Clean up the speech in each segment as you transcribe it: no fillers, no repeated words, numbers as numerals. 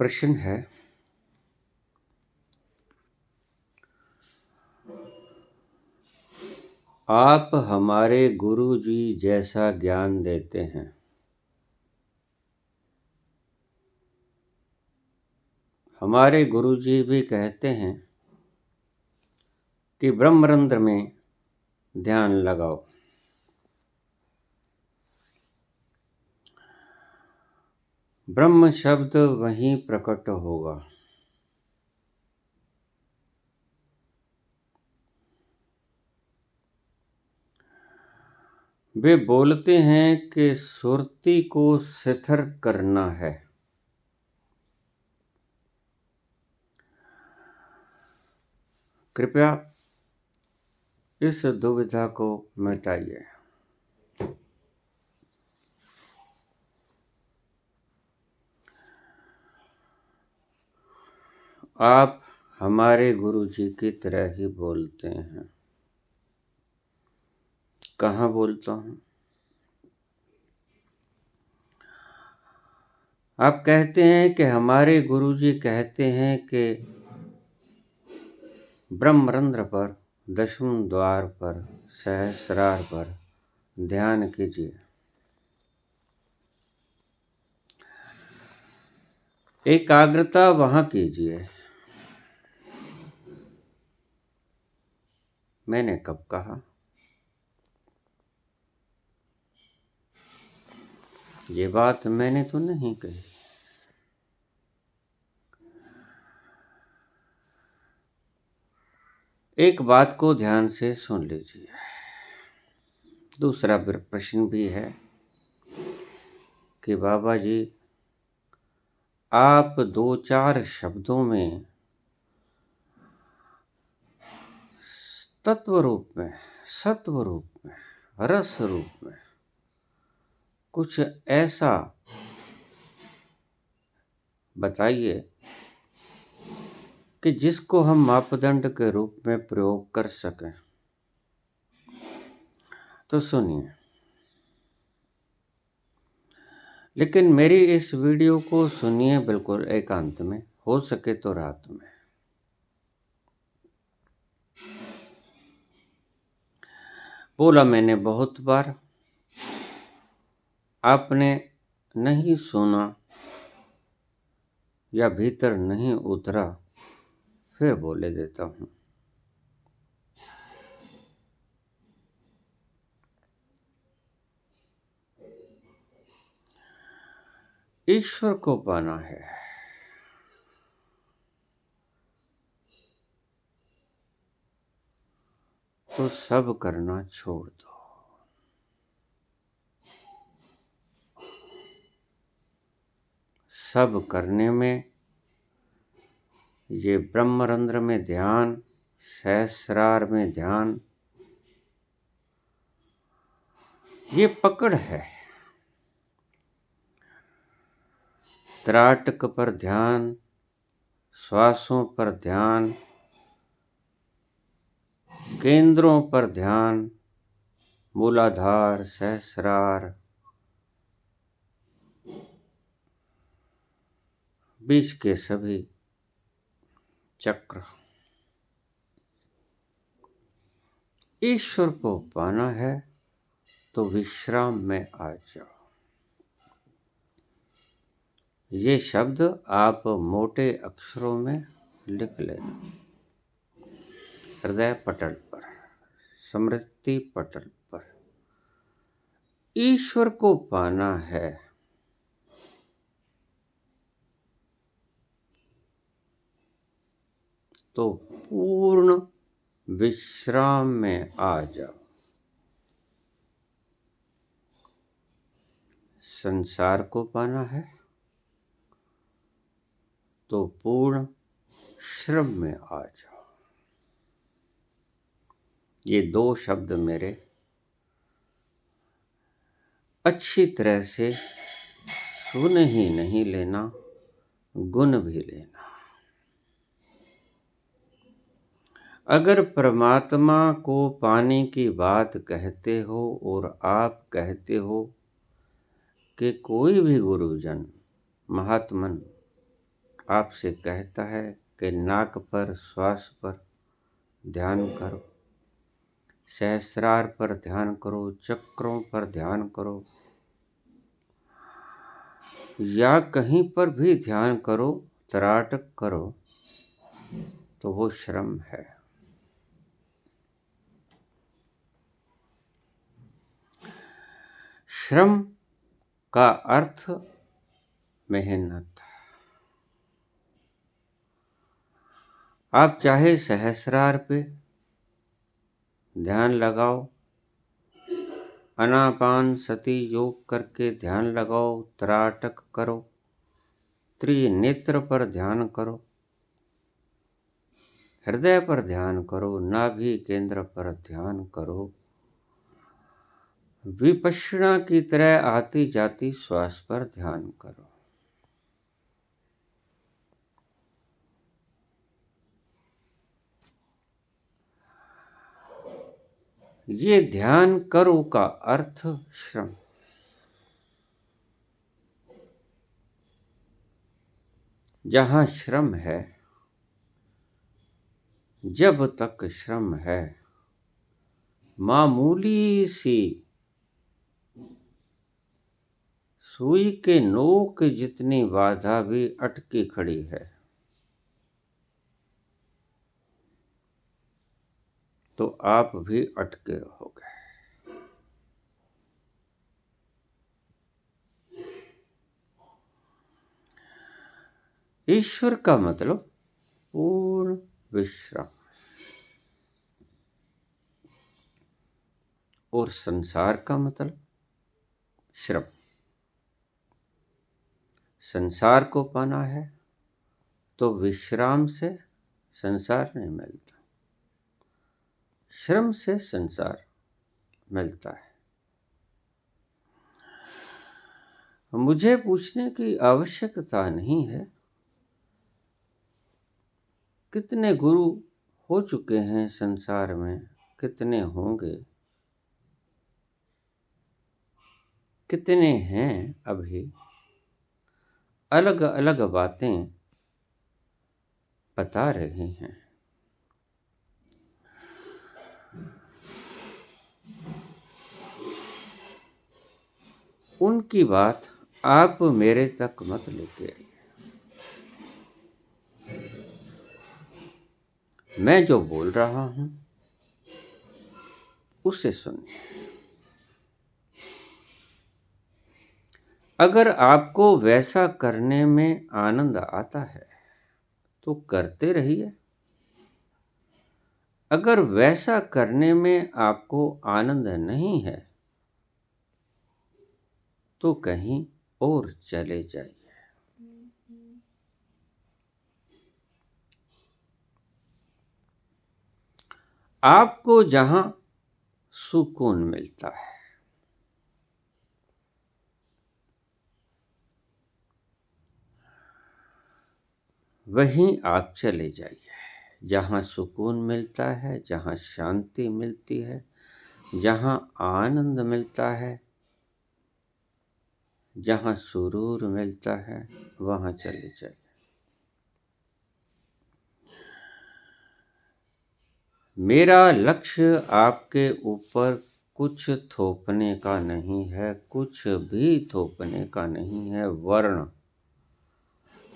प्रश्न है, आप हमारे गुरु जी जैसा ज्ञान देते हैं। हमारे गुरु जी भी कहते हैं कि ब्रह्मरंध्र में ध्यान लगाओ। ब्रह्म शब्द वहीं प्रकट होगा। वे बोलते हैं कि सुरती को शिथिल करना है। कृपया इस दुविधा को मिटाइए। आप हमारे गुरु जी की तरह ही बोलते हैं। कहाँ बोलता हूँ? आप कहते हैं कि हमारे गुरु जी कहते हैं कि ब्रह्मरंध्र पर, दशम द्वार पर, सहस्रार पर ध्यान कीजिए। एकाग्रता वहाँ कीजिए। मैंने कब कहा? ये बात मैंने तो नहीं कही। एक बात को ध्यान से सुन लीजिए। दूसरा प्रश्न भी है कि बाबा जी, आप 2-4 शब्दों में तत्व रूप में, सत्व रूप में, रस रूप में कुछ ऐसा बताइए कि जिसको हम मापदंड के रूप में प्रयोग कर सकें। तो सुनिए, लेकिन मेरी इस वीडियो को सुनिए बिल्कुल एकांत में, हो सके तो रात में। बोला मैंने बहुत बार, आपने नहीं सुना या भीतर नहीं उतरा, फिर बोले देता हूँ। ईश्वर को पाना है तो सब करना छोड़ दो। सब करने में ये ब्रह्मरंध्र में ध्यान, सहस्रार में ध्यान, ये पकड़ है। त्राटक पर ध्यान, श्वासों पर ध्यान, केंद्रों पर ध्यान, मूलाधार, सहस्रार, बीच के सभी चक्र। ईश्वर को पाना है तो विश्राम में आ जाओ। ये शब्द आप मोटे अक्षरों में लिख लेना, हृदय पटल पर, स्मृति पटल पर। ईश्वर को पाना है तो पूर्ण विश्राम में आ जाओ। संसार को पाना है तो पूर्ण श्रम में आ जाओ। ये 2 शब्द मेरे अच्छी तरह से सुन ही नहीं लेना, गुण भी लेना। अगर परमात्मा को पाने की बात कहते हो और आप कहते हो कि कोई भी गुरुजन, महात्मन आपसे कहता है कि नाक पर श्वास पर ध्यान करो, सहस्रार पर ध्यान करो, चक्रों पर ध्यान करो, या कहीं पर भी ध्यान करो, त्राटक करो, तो वो श्रम है। श्रम का अर्थ मेहनत। आप चाहे सहस्रार पे ध्यान लगाओ, आनापान सती योग करके ध्यान लगाओ, त्राटक करो, त्रिनेत्र पर ध्यान करो, हृदय पर ध्यान करो, नाभि केंद्र पर ध्यान करो, विपश्यना की तरह आती जाती श्वास पर ध्यान करो। ये ध्यान करो का अर्थ श्रम। जहाँ श्रम है, जब तक श्रम है, मामूली सी सुई के नोक जितनी बाधा भी अटकी खड़ी है, तो आप भी अटके रहोगे। ईश्वर का मतलब पूर्ण विश्राम, और संसार का मतलब श्रम। संसार को पाना है तो विश्राम से संसार नहीं मिलता, श्रम से संसार मिलता है। मुझे पूछने की आवश्यकता नहीं है कितने गुरु हो चुके हैं संसार में, कितने होंगे, कितने हैं अभी। अलग अलग बातें बता रहे हैं। उनकी बात आप मेरे तक मत लेके आइए। मैं जो बोल रहा हूं उसे सुनिए। अगर आपको वैसा करने में आनंद आता है तो करते रहिए। अगर वैसा करने में आपको आनंद नहीं है तो कहीं और चले जाइए। आपको जहां सुकून मिलता है वहीं आप चले जाइए। जहां सुकून मिलता है, जहां शांति मिलती है, जहां आनंद मिलता है, जहां सुरूर मिलता है, वहां चले जाइए। मेरा लक्ष्य आपके ऊपर कुछ थोपने का नहीं है, कुछ भी थोपने का नहीं है। वर्ण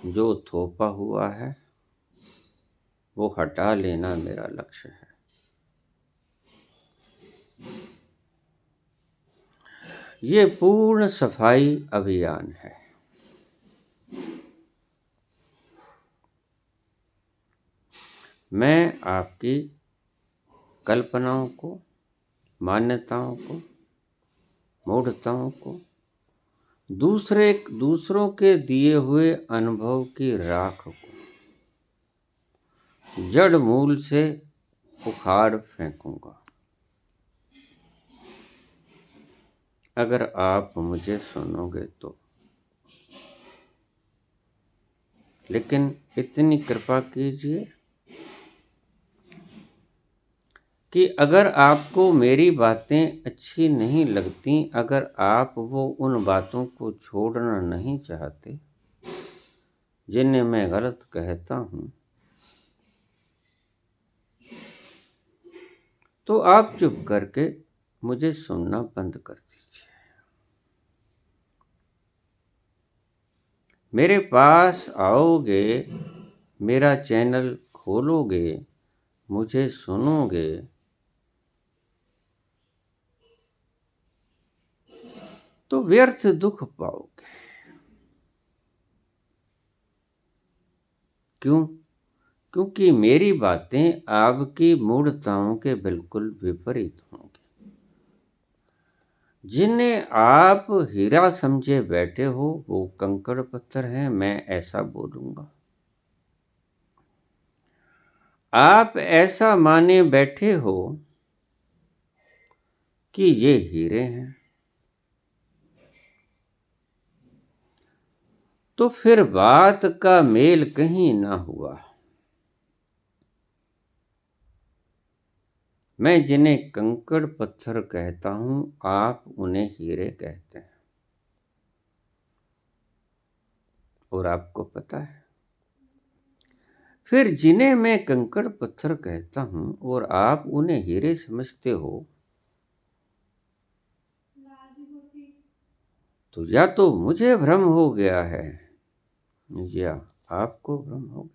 जो थोपा हुआ है वो हटा लेना मेरा लक्ष्य है। ये पूर्ण सफाई अभियान है। मैं आपकी कल्पनाओं को, मान्यताओं को, मूढ़ताओं को, दूसरों के दिए हुए अनुभव की राख को जड़ मूल से उखाड़ फेंकूंगा। अगर आप मुझे सुनोगे तो। लेकिन इतनी कृपा कीजिए कि अगर आपको मेरी बातें अच्छी नहीं लगती, अगर आप उन बातों को छोड़ना नहीं चाहते, जिन्हें मैं गलत कहता हूँ, तो आप चुप करके मुझे सुनना बंद कर दीजिए। मेरे पास आओगे, मेरा चैनल खोलोगे, मुझे सुनोगे, तो व्यर्थ दुख पाओगे। क्यों? क्योंकि मेरी बातें आपकी मूढ़ताओं के बिल्कुल विपरीत होंगी। जिन्हें आप हीरा समझे बैठे हो वो कंकड़ पत्थर हैं, मैं ऐसा बोलूंगा। आप ऐसा माने बैठे हो कि ये हीरे हैं, तो फिर बात का मेल कहीं ना हुआ। मैं जिन्हें कंकड़ पत्थर कहता हूं, आप उन्हें हीरे कहते हैं। और आपको पता है, फिर जिन्हें मैं कंकड़ पत्थर कहता हूं और आप उन्हें हीरे समझते हो, तो या तो मुझे भ्रम हो गया है या आपको भ्रम हो गया।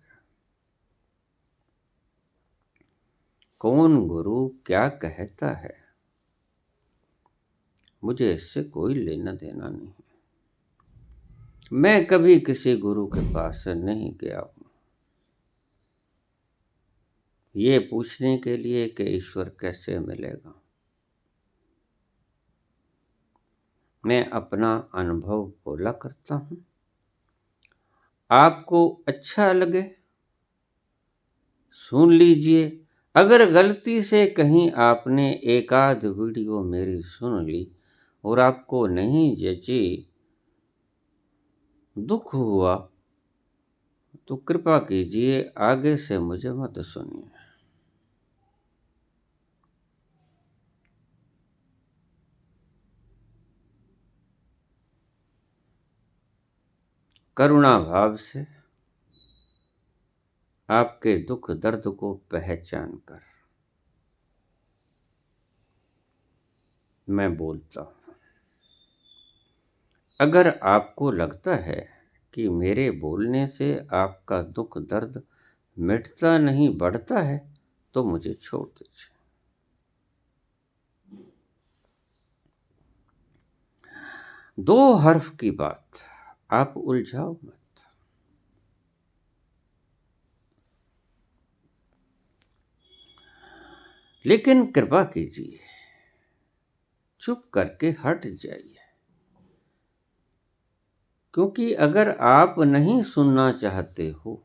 कौन गुरु क्या कहता है, मुझे इससे कोई लेना देना नहीं। मैं कभी किसी गुरु के पास नहीं गया हूं ये पूछने के लिए कि ईश्वर कैसे मिलेगा। मैं अपना अनुभव बोला करता हूं, आपको अच्छा लगे सुन लीजिए। अगर गलती से कहीं आपने एक आध वीडियो मेरी सुन ली और आपको नहीं जची, दुख हुआ, तो कृपा कीजिए आगे से मुझे मत सुनिए। करुणा भाव से आपके दुख दर्द को पहचान कर मैं बोलता हूं। अगर आपको लगता है कि मेरे बोलने से आपका दुख दर्द मिटता नहीं बढ़ता है, तो मुझे छोड़ दीजिए। दो हर्फ की बात आप उलझाओ मत। लेकिन कृपा कीजिए चुप करके हट जाइए, क्योंकि अगर आप नहीं सुनना चाहते हो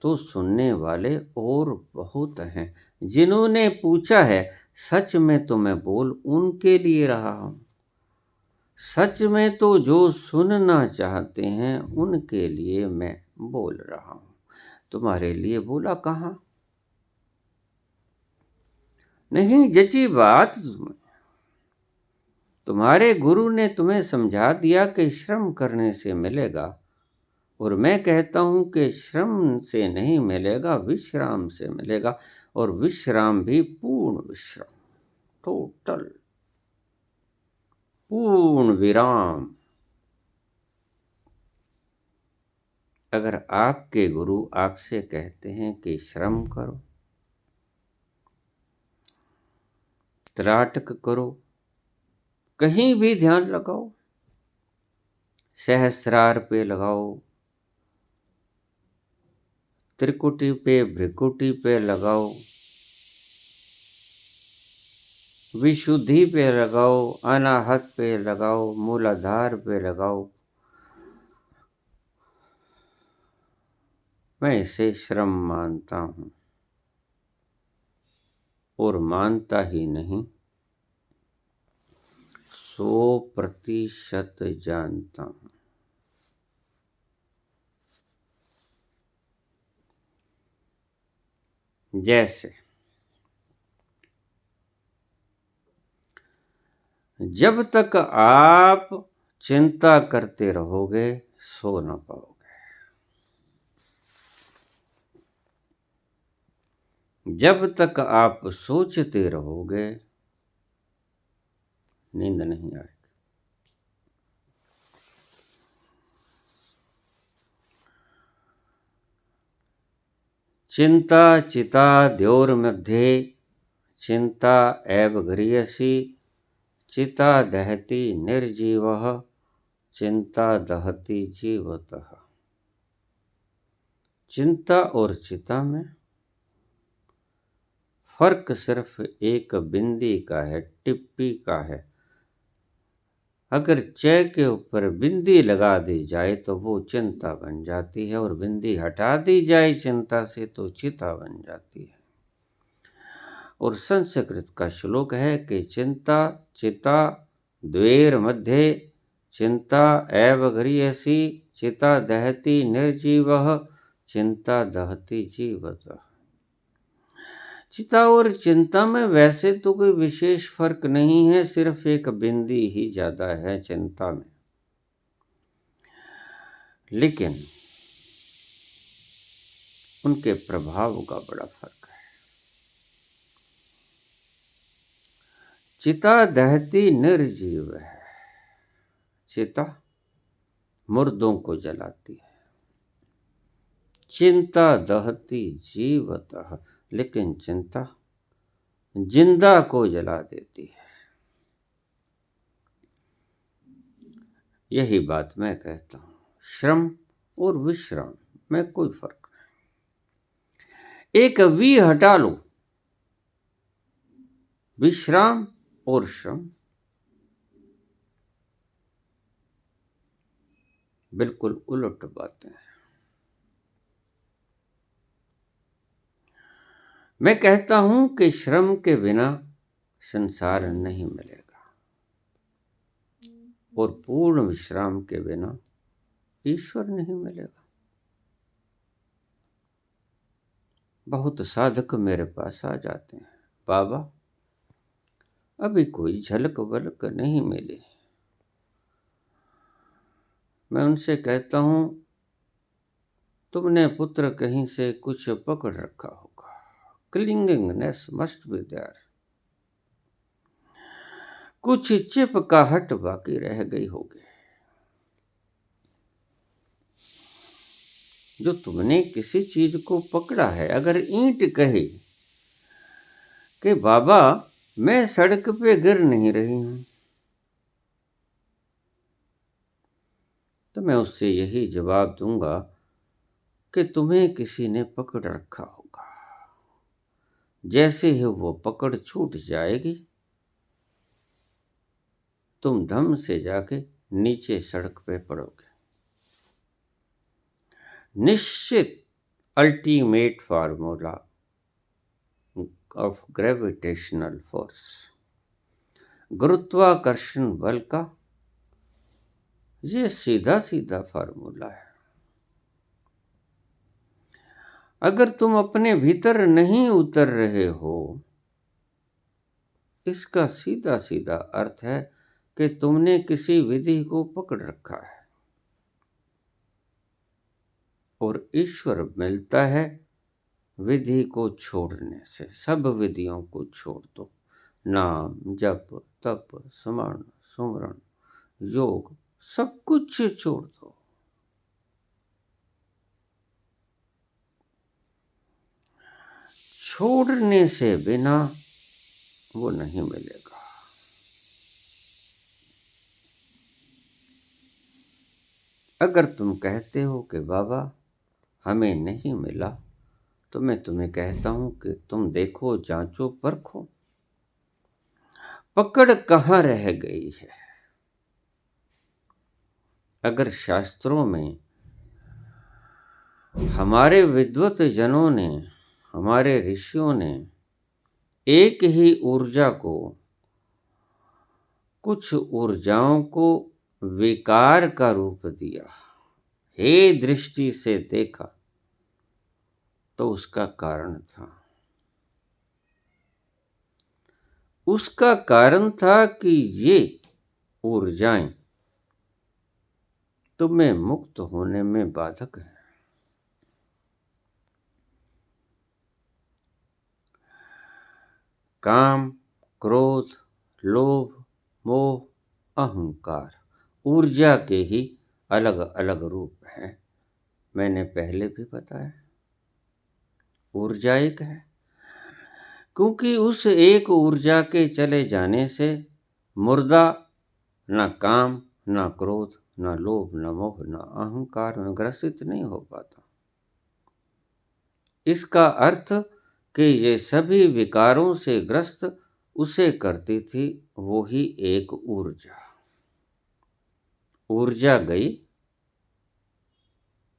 तो सुनने वाले और बहुत हैं। जिन्होंने पूछा है, सच में तो मैं बोल उनके लिए रहा हूं। सच में तो जो सुनना चाहते हैं उनके लिए मैं बोल रहा हूं। तुम्हारे लिए बोला कहां? नहीं जची बात तुम्हारे गुरु ने तुम्हें समझा दिया कि श्रम करने से मिलेगा, और मैं कहता हूं कि श्रम से नहीं मिलेगा, विश्राम से मिलेगा। और विश्राम भी पूर्ण विश्राम, टोटल पूर्ण विराम। अगर आपके गुरु आपसे कहते हैं कि श्रम करो, त्राटक करो, कहीं भी ध्यान लगाओ, सहस्रार पे लगाओ, त्रिकुटी पे भ्रिकुटी पे लगाओ, विशुद्धि पे लगाओ, अनाहत पे लगाओ, मूलाधार पे लगाओ, मैं इसे श्रम मानता हूं। और मानता ही नहीं, 100% जानता हूं। जैसे जब तक आप चिंता करते रहोगे, सो ना पाओगे। जब तक आप सोचते रहोगे नींद नहीं आएगी। चिंता चिता द्योर्मध्ये चिंता एव गृह्यसि चिता दहति निर्जीवः चिंता दहति जीवतः। चिंता और चिता में फर्क सिर्फ एक बिंदी का है, टिप्पी का है। अगर च के ऊपर बिंदी लगा दी जाए तो वो चिंता बन जाती है, और बिंदी हटा दी जाए चिंता से तो चिता बन जाती है। और संस्कृत का श्लोक है कि चिंता चिता द्वैर मध्ये चिंता एव गृह्यसि चिता दहति निर्जीवः चिंता दहति जीवतः। चिता और चिंता में वैसे तो कोई विशेष फर्क नहीं है, सिर्फ एक बिंदी ही ज्यादा है चिंता में, लेकिन उनके प्रभाव का बड़ा फर्क है। चिता दहती निर्जीव है, चिता मुर्दों को जलाती है, चिंता दहती जीवतः, लेकिन चिंता जिंदा को जला देती है। यही बात मैं कहता हूं, श्रम और विश्राम में कोई फर्क नहीं। एक वी हटा लो, विश्राम और श्रम बिल्कुल उलट बातें हैं। मैं कहता हूं कि श्रम के बिना संसार नहीं मिलेगा, और पूर्ण विश्राम के बिना ईश्वर नहीं मिलेगा। बहुत साधक मेरे पास आ जाते हैं, बाबा अभी कोई झलक वलक नहीं मिली। मैं उनसे कहता हूं, तुमने पुत्र कहीं से कुछ पकड़ रखा होगा, क्लिंगिंगनेस मस्ट बी देयर, कुछ चिपकाहट बाकी रह गई होगी। जो तुमने किसी चीज को पकड़ा है, अगर ईंट कहे कि बाबा मैं सड़क पे गिर नहीं रही हूं, तो मैं उससे यही जवाब दूंगा कि तुम्हें किसी ने पकड़ रखा होगा। जैसे ही वो पकड़ छूट जाएगी, तुम धम से जाके नीचे सड़क पे पड़ोगे। निश्चित ultimate formula of gravitational force, गुरुत्वाकर्षण बल का ये सीधा सीधा फार्मूला है। अगर तुम अपने भीतर नहीं उतर रहे हो, इसका सीधा सीधा अर्थ है कि तुमने किसी विधि को पकड़ रखा है, और ईश्वर मिलता है विधि को छोड़ने से। सब विधियों को छोड़ दो, नाम जप तप स्मरण सुमरण योग सब कुछ छोड़ दो। छोड़ने से बिना वो नहीं मिलेगा। अगर तुम कहते हो कि बाबा हमें नहीं मिला, तो मैं तुम्हें कहता हूं कि तुम देखो, जांचो, परखो, पकड़ कहाँ रह गई है। अगर शास्त्रों में हमारे विद्वत जनों ने, हमारे ऋषियों ने एक ही ऊर्जा को, कुछ ऊर्जाओं को विकार का रूप दिया, हे दृष्टि से देखा, तो उसका कारण था। उसका कारण था कि ये ऊर्जाएं तुम्हें मुक्त होने में बाधक है। काम, क्रोध, लोभ, मोह, अहंकार ऊर्जा के ही अलग अलग रूप हैं। मैंने पहले भी बताया, ऊर्जा एक है, क्योंकि उस एक ऊर्जा के चले जाने से मुर्दा न काम, न क्रोध, न लोभ, न मोह, न अहंकार में ग्रसित नहीं हो पाता। इसका अर्थ कि ये सभी विकारों से ग्रस्त उसे करती थी वो ही एक ऊर्जा। ऊर्जा गई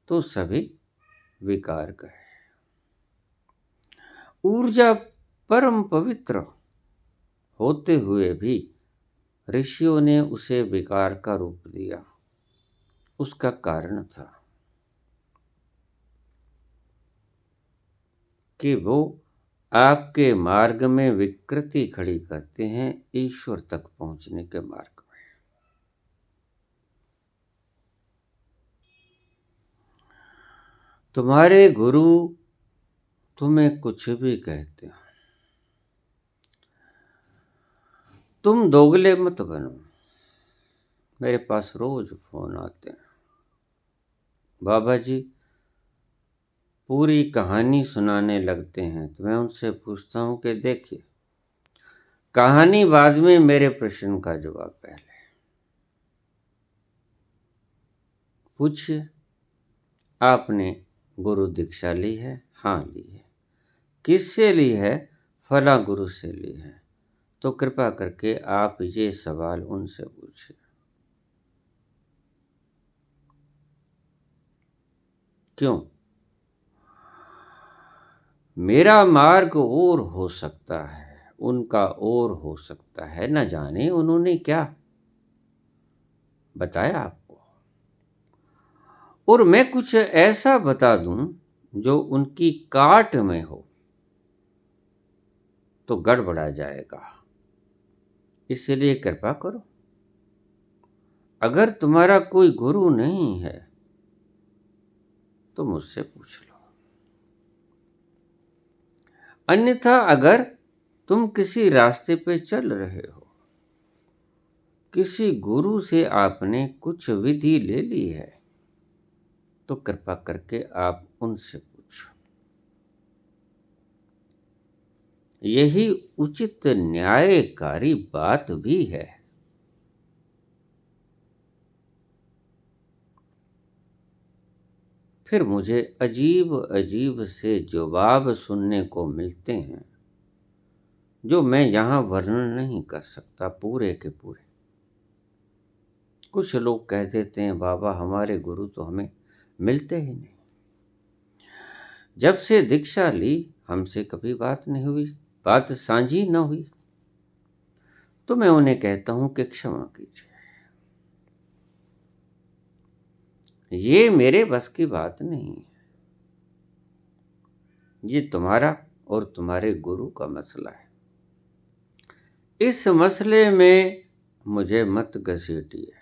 तो सभी विकार गए। ऊर्जा परम पवित्र होते हुए भी ऋषियों ने उसे विकार का रूप दिया। उसका कारण था कि वो आपके मार्ग में विकृति खड़ी करते हैं ईश्वर तक पहुंचने के मार्ग में। तुम्हारे गुरु तुम्हें कुछ भी कहते हो, तुम दोगले मत बनो। मेरे पास रोज फोन आते हैं, बाबा जी पूरी कहानी सुनाने लगते हैं। तो मैं उनसे पूछता हूँ कि देखिए, कहानी बाद में, मेरे प्रश्न का जवाब पहले। पूछिए, आपने गुरु दीक्षा ली है? हाँ ली है। किससे ली है? फला गुरु से ली है। तो कृपा करके आप ये सवाल उनसे पूछिए। क्यों? मेरा मार्ग और हो सकता है, उनका और हो सकता है। न जाने उन्होंने क्या बताया आपको, और मैं कुछ ऐसा बता दूं जो उनकी काट में हो तो गड़बड़ा जाएगा। इसलिए कृपा करो, अगर तुम्हारा कोई गुरु नहीं है तो मुझसे पूछ लो। अन्यथा अगर तुम किसी रास्ते पे चल रहे हो, किसी गुरु से आपने कुछ विधि ले ली है, तो कृपा करके आप उनसे पूछो। यही उचित न्यायकारी बात भी है। फिर मुझे अजीब अजीब से जवाब सुनने को मिलते हैं जो मैं यहाँ वर्णन नहीं कर सकता पूरे के पूरे। कुछ लोग कह देते हैं, बाबा हमारे गुरु तो हमें मिलते ही नहीं। जब से दीक्षा ली हमसे कभी बात नहीं हुई, बात साझी न हुई। तो मैं उन्हें कहता हूं कि क्षमा कीजिए, ये मेरे बस की बात नहीं है। ये तुम्हारा और तुम्हारे गुरु का मसला है। इस मसले में मुझे मत घसीटिए।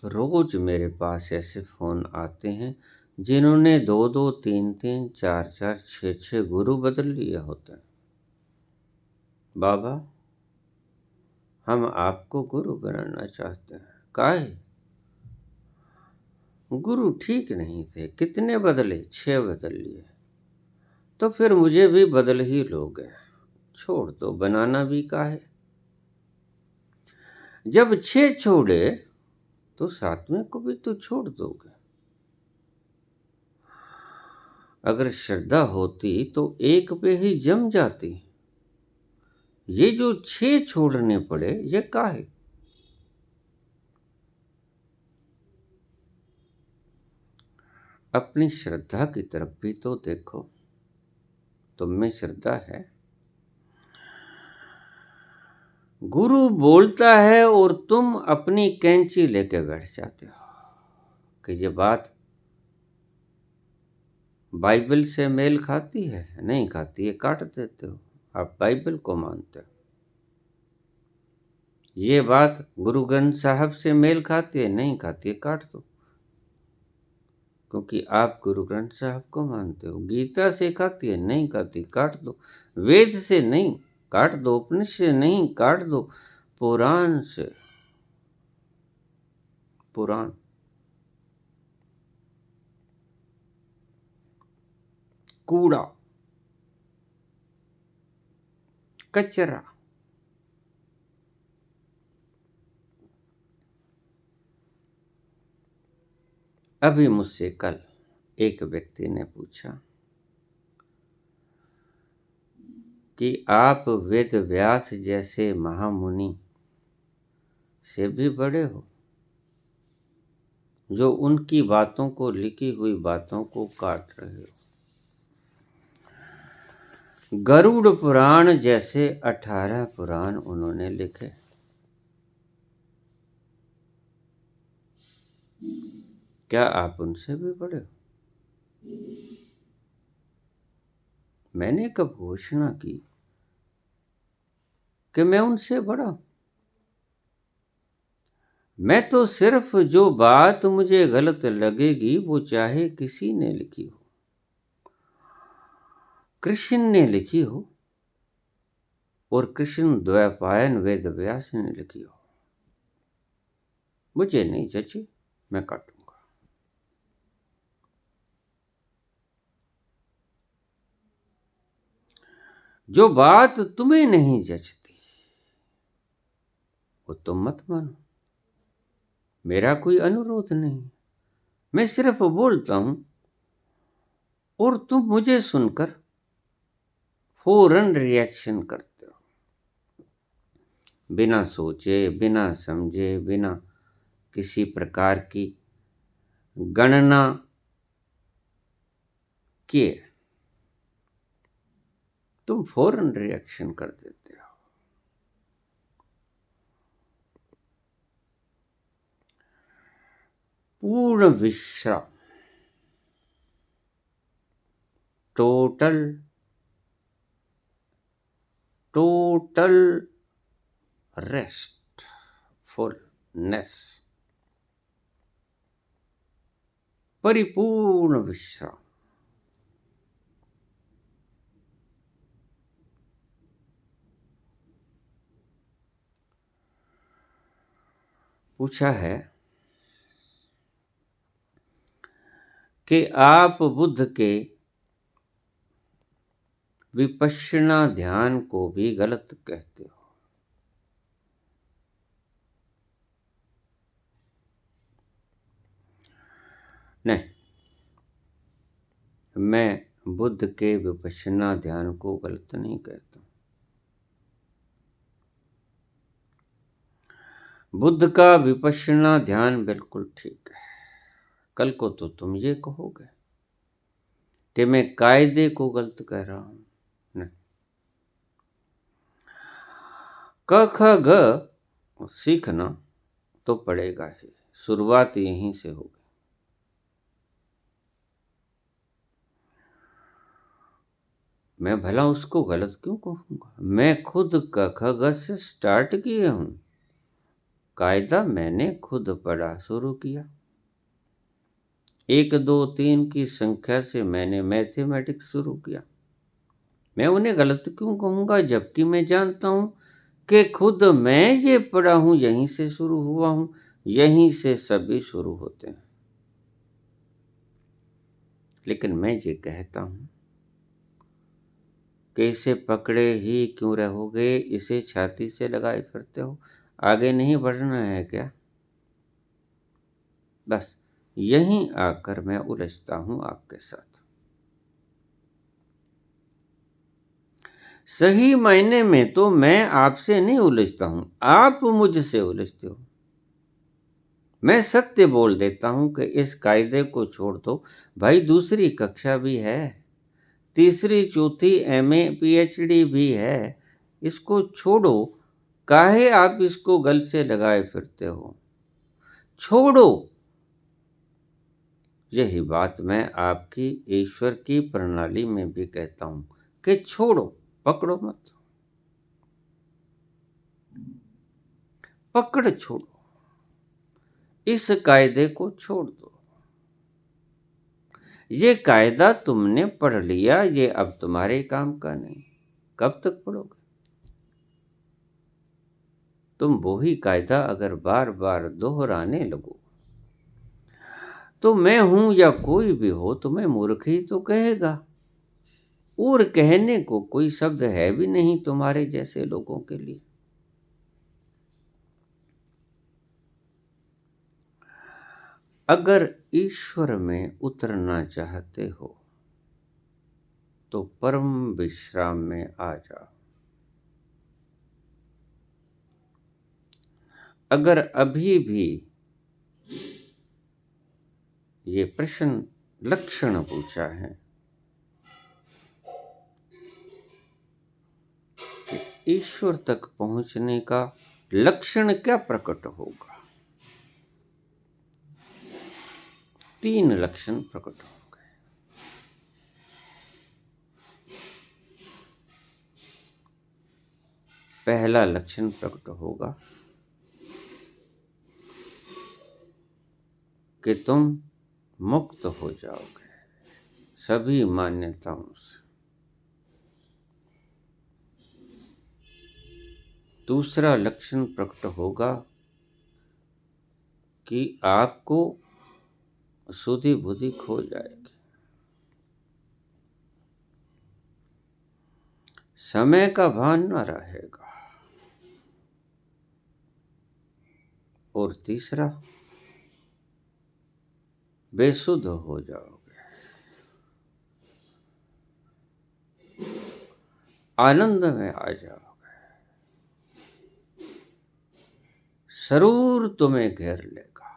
रोज मेरे पास ऐसे फोन आते हैं जिन्होंने 2-2, 3-3, 4-4, 6-6 गुरु बदल लिए होते हैं। बाबा हम आपको गुरु बनाना चाहते हैं। काहे? गुरु ठीक नहीं थे। कितने बदले? 6 बदल लिए। तो फिर मुझे भी बदल ही लोगे। छोड़ दो, बनाना भी काहे। जब 6 छोड़े तो 7वें को भी तो छोड़ दोगे। अगर श्रद्धा होती तो एक पे ही जम जाती। ये जो 6 छोड़ने पड़े, ये काहे? अपनी श्रद्धा की तरफ भी तो देखो। तुम में श्रद्धा है? गुरु बोलता है और तुम अपनी कैंची लेके बैठ जाते हो कि ये बात बाइबल से मेल खाती है। नहीं खाती है, काट देते हो। आप बाइबल को मानते हो। ये बात गुरु ग्रंथ साहब से मेल खाती है। नहीं खाती है, काट दो। क्योंकि आप गुरु ग्रंथ साहब को मानते हो। गीता से खाती है, नहीं खाती काट दो। वेद से नहीं काट दो, उपनिषद से नहीं काट दो, पुराण से। पुराण कूड़ा, कचरा। अभी मुझसे कल एक व्यक्ति ने पूछा कि आप वेद व्यास जैसे महामुनि से भी बड़े हो, जो उनकी बातों को, लिखी हुई बातों को काट रहे हो। गरुड़ पुराण जैसे 18 पुराण उन्होंने लिखे। क्या आप उनसे भी बड़े हो? मैंने कब घोषणा की कि मैं उनसे बड़ा हूं? मैं तो सिर्फ जो बात मुझे गलत लगेगी वो चाहे किसी ने लिखी हो, कृष्ण ने लिखी हो और कृष्ण द्वैपायन वेद व्यास ने लिखी हो, मुझे नहीं जची, मैं काटूंगा। जो बात तुम्हें नहीं जचती वो तुम मत मानो। मेरा कोई अनुरोध नहीं, मैं सिर्फ बोलता हूं और तुम मुझे सुनकर फौरन रिएक्शन करते हो, बिना सोचे, बिना समझे, बिना किसी प्रकार की गणना किए तुम फौरन रिएक्शन कर देते हो। पूर्ण विश्राम, टोटल रेस्ट, फुलनेस, परिपूर्ण विश्राम। पूछा है कि आप बुद्ध के विपश्यना ध्यान को भी गलत कहते हो। नहीं, मैं बुद्ध के विपश्यना ध्यान को गलत नहीं कहता। बुद्ध का विपश्यना ध्यान बिल्कुल ठीक है। कल को तो तुम ये कहोगे कि मैं कायदे को गलत कह रहा हूं। नहीं, क ख ग सीखना तो पड़ेगा ही, शुरुआत यहीं से होगी। मैं भला उसको गलत क्यों कहूंगा? मैं खुद क ख ग से स्टार्ट किए हूं। कायदा मैंने खुद पढ़ा शुरू किया। 1 2 3 की संख्या से मैंने मैथमेटिक्स शुरू किया। मैं उन्हें गलत क्यों कहूंगा, जबकि मैं जानता हूं कि खुद मैं ये पढ़ा हूं, यहीं से शुरू हुआ हूं, यहीं से सभी शुरू होते हैं। लेकिन मैं ये कहता हूं कि इसे पकड़े ही क्यों रहोगे, इसे छाती से लगाए फिरते हो, आगे नहीं बढ़ना है क्या? बस यहीं आकर मैं उलझता हूं आपके साथ। सही मायने में तो मैं आपसे नहीं उलझता हूं, आप मुझसे उलझते हो। मैं सत्य बोल देता हूं कि इस कायदे को छोड़ दो भाई, दूसरी कक्षा भी है, तीसरी चौथी MA PhD भी है, इसको छोड़ो। काहे आप इसको गल से लगाए फिरते हो? छोड़ो। यही बात मैं आपकी ईश्वर की प्रणाली में भी कहता हूं कि छोड़ो, पकड़ो मत, पकड़ छोड़ो, इस कायदे को छोड़ दो। ये कायदा तुमने पढ़ लिया, ये अब तुम्हारे काम का नहीं। कब तक पढ़ोगे? तुम वही कायदा अगर बार बार दोहराने लगो तो मैं हूं या कोई भी हो तुम्हें मूर्ख ही तो कहेगा, और कहने को कोई शब्द है भी नहीं तुम्हारे जैसे लोगों के लिए। अगर ईश्वर में उतरना चाहते हो तो परम विश्राम में आ जाओ। अगर अभी भी ये प्रश्न लक्षण पूछा है कि ईश्वर तक पहुंचने का लक्षण क्या प्रकट होगा, 3 लक्षण प्रकट हो गए। पहला लक्षण प्रकट होगा कि तुम मुक्त हो जाओगे सभी मान्यताओं से। दूसरा लक्षण प्रकट होगा कि आपको सुधि बुद्धि खो जाएगी, समय का भान न रहेगा। और तीसरा, बेसुध हो जाओगे, आनंद में आ जाओगे, सरूर तुम्हें घेर लेगा।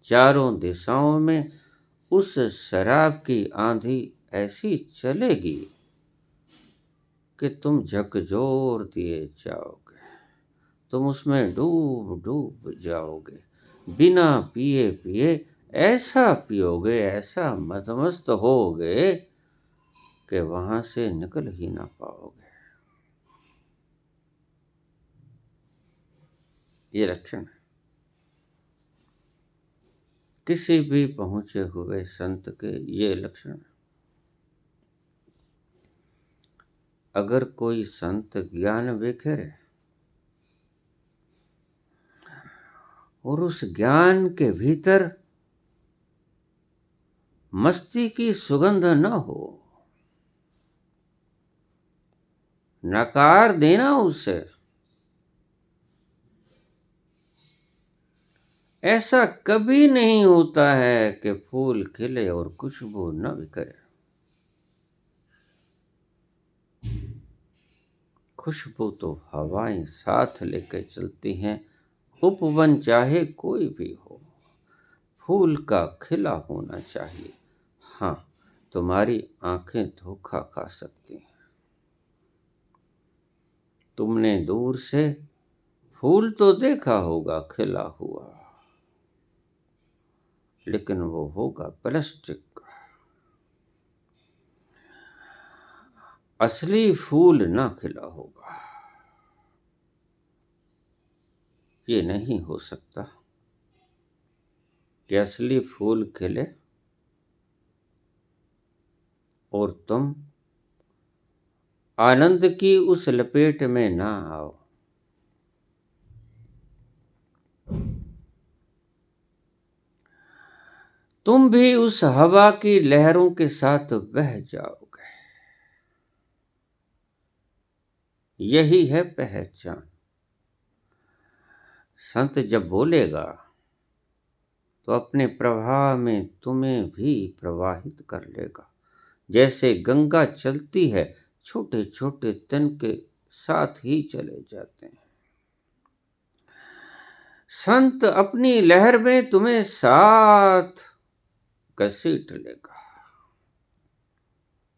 चारों दिशाओं में उस शराब की आंधी ऐसी चलेगी कि तुम झकझोर दिए जाओगे, तुम उसमें डूब डूब जाओगे। बिना पिए पिए ऐसा पियोगे, ऐसा मदमस्त होगे कि वहां से निकल ही ना पाओगे। ये लक्षण है किसी भी पहुंचे हुए संत के, ये लक्षण है। अगर कोई संत ज्ञान बिखेरे और उस ज्ञान के भीतर मस्ती की सुगंध न हो, नकार देना उसे। ऐसा कभी नहीं होता है कि फूल खिले और खुशबू न बिखरे। खुशबू तो हवाएं साथ लेकर चलती हैं, उपवन चाहे कोई भी हो, फूल का खिला होना चाहिए। हाँ, तुम्हारी आंखें धोखा खा सकती हैं। तुमने दूर से फूल तो देखा होगा खिला हुआ, लेकिन वो होगा प्लास्टिक का। असली फूल ना खिला होगा। ये नहीं हो सकता कि असली फूल खिले और तुम आनंद की उस लपेट में ना आओ। तुम भी उस हवा की लहरों के साथ बह जाओगे। यही है पहचान। संत जब बोलेगा तो अपने प्रवाह में तुम्हें भी प्रवाहित कर लेगा। जैसे गंगा चलती है, छोटे छोटे तिनके साथ ही चले जाते हैं। संत अपनी लहर में तुम्हें साथ घसीट लेगा।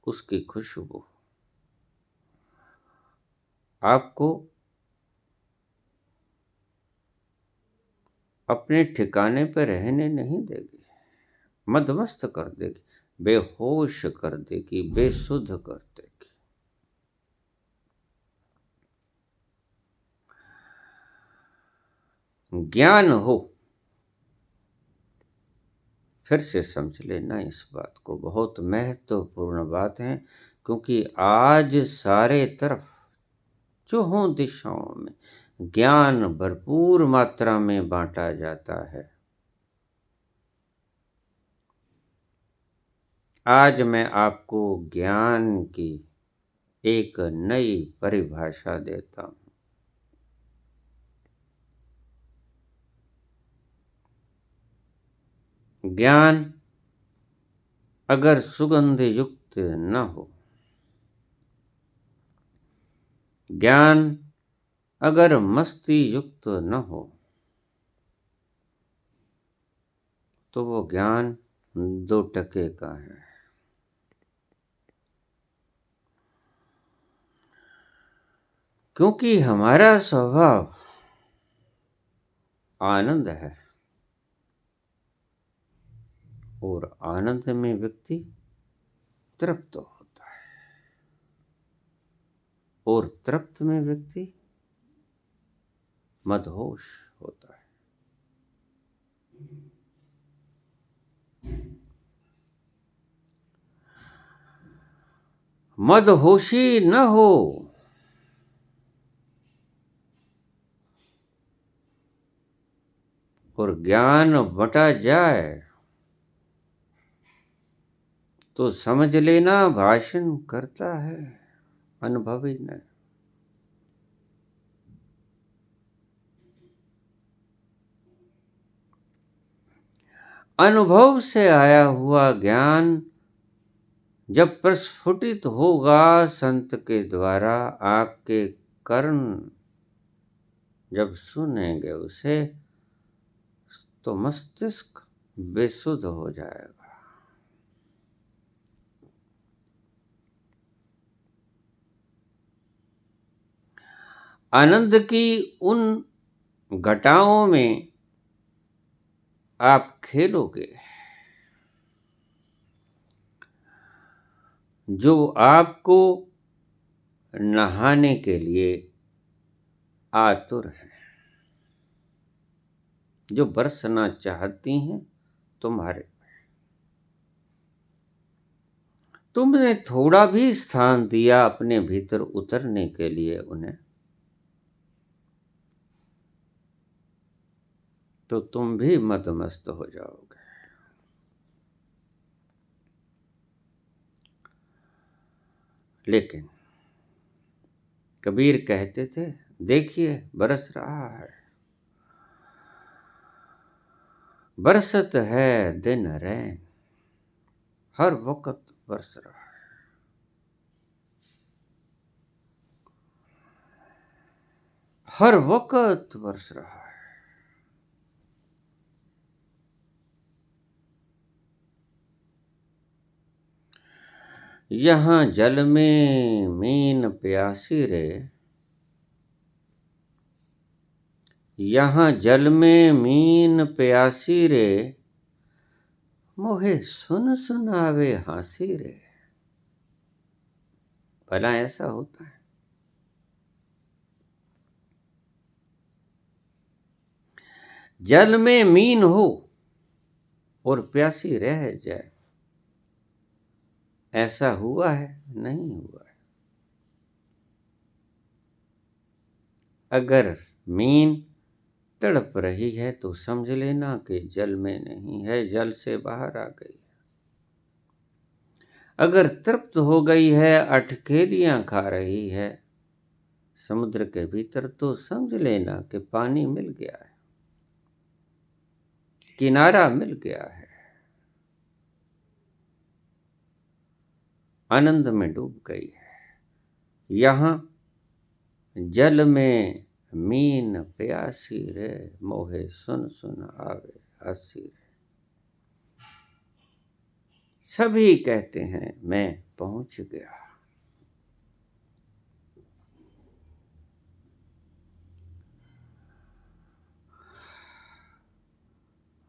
उसकी खुशबू आपको अपने ठिकाने पर रहने नहीं देगी, मदमस्त कर देगी, बेहोश कर देगी, बेसुध कर देगी। ज्ञान हो फिर से समझ लेना इस बात को, बहुत महत्वपूर्ण बात है, क्योंकि आज सारे तरफ चौहों दिशाओं में ज्ञान भरपूर मात्रा में बांटा जाता है। आज मैं आपको ज्ञान की एक नई परिभाषा देता हूँ। ज्ञान अगर सुगंध युक्त न हो, ज्ञान अगर मस्ती युक्त न हो, तो वो ज्ञान 2 टके का है। क्योंकि हमारा स्वभाव आनंद है, और आनंद में व्यक्ति तृप्त होता है, और तृप्त में व्यक्ति मदहोश होता है। मदहोशी न हो और ज्ञान बटा जाए तो समझ लेना भाषण करता है अनुभवी ने। अनुभव से आया हुआ ज्ञान जब प्रस्फुटित होगा संत के द्वारा, आपके कर्ण जब सुनेंगे उसे, तो मस्तिष्क बेसुध हो जाएगा। आनंद की उन घटाओं में आप खेलोगे जो आपको नहाने के लिए आतुर है, जो बरसना चाहती हैं तुम्हारे। तुमने थोड़ा भी स्थान दिया अपने भीतर उतरने के लिए उन्हें, तो तुम भी मदमस्त हो जाओगे। लेकिन कबीर कहते थे, देखिए बरस रहा है, बरसत है दिन रैन, हर वक्त बरस रहा है। हर वक्त बरस रहा है। यहाँ जल में मीन प्यासी रे, यहाँ जल में मीन प्यासी रे, मोहे सुन सुनावे हासी रे। भला ऐसा होता है? जल में मीन हो और प्यासी रह जाए, ऐसा हुआ है? नहीं हुआ है। अगर मीन तड़प रही है तो समझ लेना कि जल में नहीं है, जल से बाहर आ गई। अगर तृप्त हो गई है, अटखेलियां खा रही है समुद्र के भीतर, तो समझ लेना कि पानी मिल गया है, किनारा मिल गया है, आनंद में डूब गई है। यहाँ जल में मीन प्यासी रे, मोहे सुन सुन आवे हंसी रे। सभी कहते हैं मैं पहुंच गया।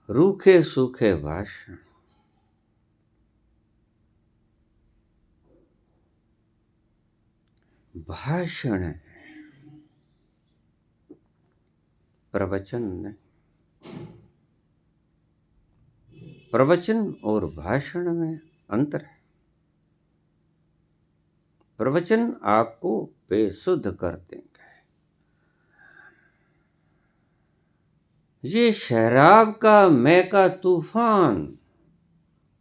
रूखे सूखे भाषण, भाषण है, प्रवचन नहीं। प्रवचन और भाषण में अंतर है। प्रवचन आपको बेसुध कर देंगे। ये शराब का महका तूफान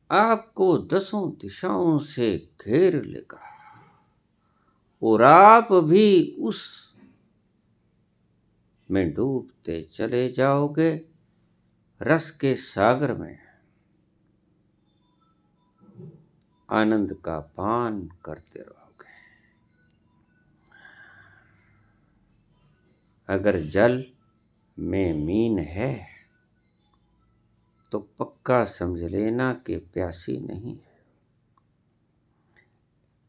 आपको 10 दिशाओं से घेर लेगा और आप भी उस में डूबते चले जाओगे, रस के सागर में आनंद का पान करते रहोगे। अगर जल में मीन है तो पक्का समझ लेना कि प्यासी नहीं है।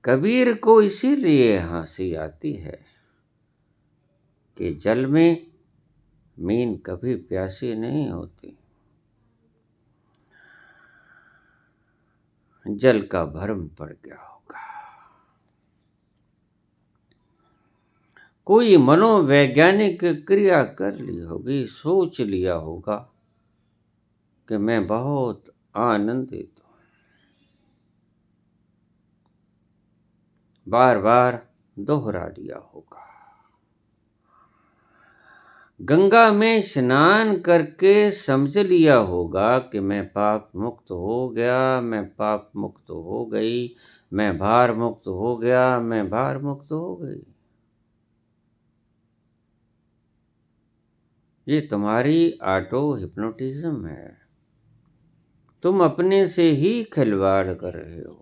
कबीर को इसीलिए हंसी आती है कि जल में मीन कभी प्यासी नहीं होती। जल का भ्रम पड़ गया होगा। कोई मनोवैज्ञानिक क्रिया कर ली होगी, सोच लिया होगा कि मैं बहुत आनंदित हूं। बार बार दोहरा लिया होगा। गंगा में स्नान करके समझ लिया होगा कि मैं पाप मुक्त हो गया, मैं पाप मुक्त हो गई, मैं भार मुक्त हो गया, मैं भार मुक्त हो गई। ये तुम्हारी ऑटो हिप्नोटिज्म है। तुम अपने से ही खिलवाड़ कर रहे हो।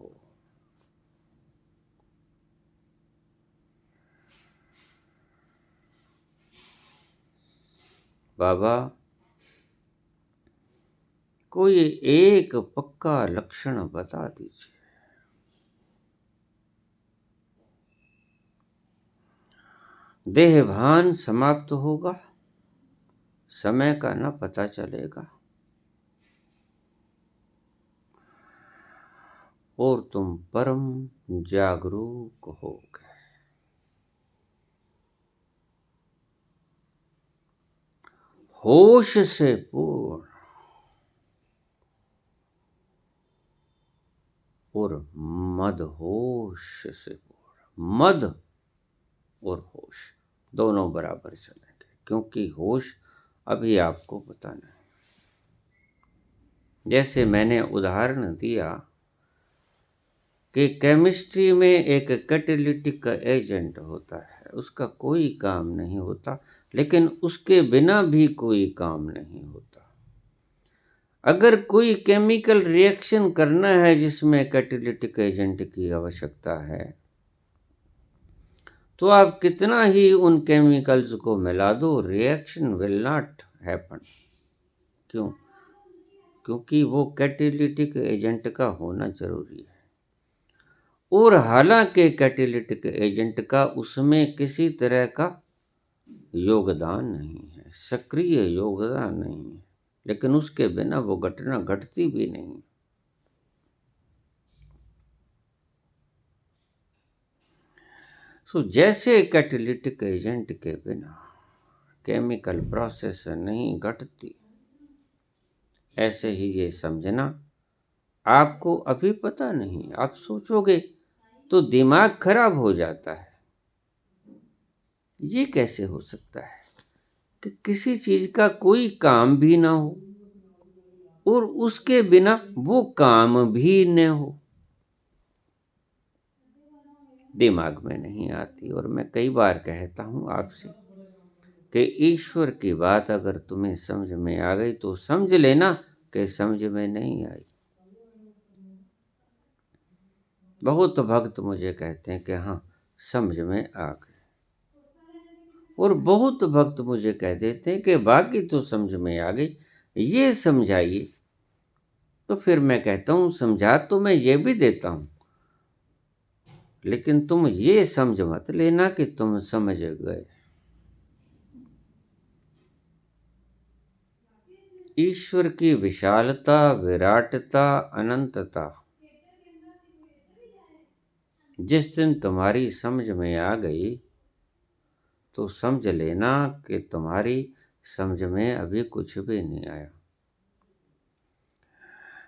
बाबा, कोई एक पक्का लक्षण बता दीजिए। देहभान समाप्त होगा, समय का न पता चलेगा और तुम परम जागरूक होगे। होश से पूर्ण और मदहोश से पूर्ण। मद और होश दोनों बराबर चलेंगे, क्योंकि होश अभी आपको बताना है। जैसे मैंने उदाहरण दिया कि केमिस्ट्री में एक कैटालिटिक एजेंट होता है, उसका कोई काम नहीं होता, लेकिन उसके बिना भी कोई काम नहीं होता। अगर कोई केमिकल रिएक्शन करना है जिसमें कैटालिटिक एजेंट की आवश्यकता है, तो आप कितना ही उन केमिकल्स को मिला दो, रिएक्शन विल नॉट हैपन। क्यों? क्योंकि वो कैटालिटिक एजेंट का होना जरूरी है। और हालांकि कैटालिटिक एजेंट का उसमें किसी तरह का योगदान नहीं है, सक्रिय योगदान नहीं है, लेकिन उसके बिना वो घटना घटती भी नहीं। सो जैसे कैटालिटिक एजेंट के बिना केमिकल प्रोसेस नहीं घटती, ऐसे ही ये समझना आपको अभी पता नहीं। आप सोचोगे तो दिमाग खराब हो जाता है। ये कैसे हो सकता है कि किसी चीज का कोई काम भी ना हो और उसके बिना वो काम भी न हो? दिमाग में नहीं आती। और मैं कई बार कहता हूं आपसे कि ईश्वर की बात अगर तुम्हें समझ में आ गई तो समझ लेना कि समझ में नहीं आई। बहुत भक्त मुझे कहते हैं कि हाँ समझ में आ गए, और बहुत भक्त मुझे कह देते हैं कि बाकी तो समझ में आ गई, ये समझाइए। तो फिर मैं कहता हूँ समझा तो मैं ये भी देता हूँ, लेकिन तुम ये समझ मत लेना कि तुम समझ गए। ईश्वर की विशालता, विराटता, अनंतता जिस दिन तुम्हारी समझ में आ गई तो समझ लेना कि तुम्हारी समझ में अभी कुछ भी नहीं आया।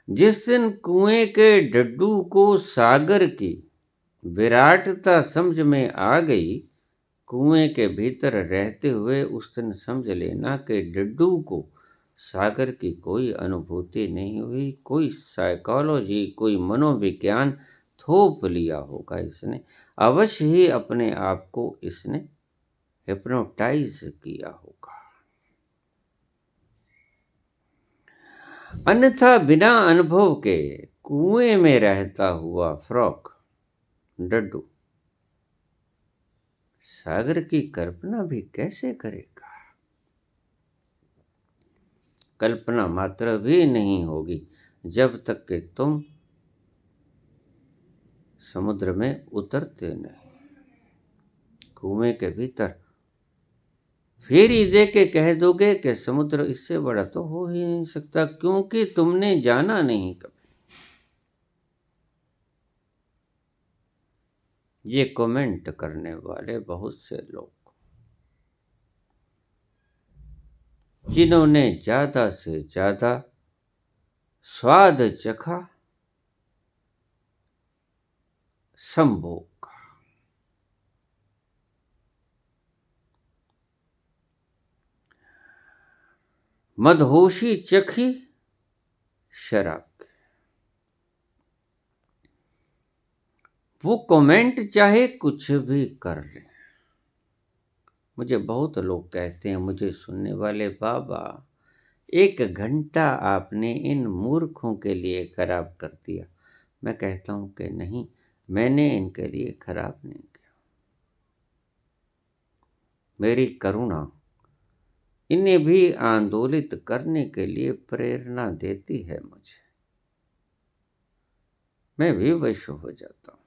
जिस दिन कुएं के डड्डू को सागर की विराटता समझ में आ गई, कुएं के भीतर रहते हुए उस दिन समझ लेना कि डड्डू को सागर की कोई अनुभूति नहीं हुई, कोई साइकोलॉजी, कोई मनोविज्ञान थोप लिया होगा इसने, अवश्य ही अपने आप को इसने हिप्नोटाइज किया होगा। अन्यथा बिना अनुभव के कुएं में रहता हुआ फ्रॉग डड्डू सागर की कल्पना भी कैसे करेगा? कल्पना मात्र भी नहीं होगी जब तक कि तुम समुद्र में उतरते नहीं। कुएं के भीतर फेरी दे के कह दोगे कि समुद्र इससे बड़ा तो हो ही नहीं सकता, क्योंकि तुमने जाना नहीं कभी। ये कमेंट करने वाले बहुत से लोग, जिन्होंने ज्यादा से ज्यादा स्वाद चखा संभोग का, मदहोशी चखी शराब की, वो कमेंट चाहे कुछ भी कर ले। मुझे बहुत लोग कहते हैं, मुझे सुनने वाले, बाबा 1 घंटा आपने इन मूर्खों के लिए खराब कर दिया। मैं कहता हूं कि नहीं, मैंने इनके लिए खराब नहीं किया। मेरी करुणा इन्हें भी आंदोलित करने के लिए प्रेरणा देती है मुझे। मैं भी वैश्य हो जाता हूं।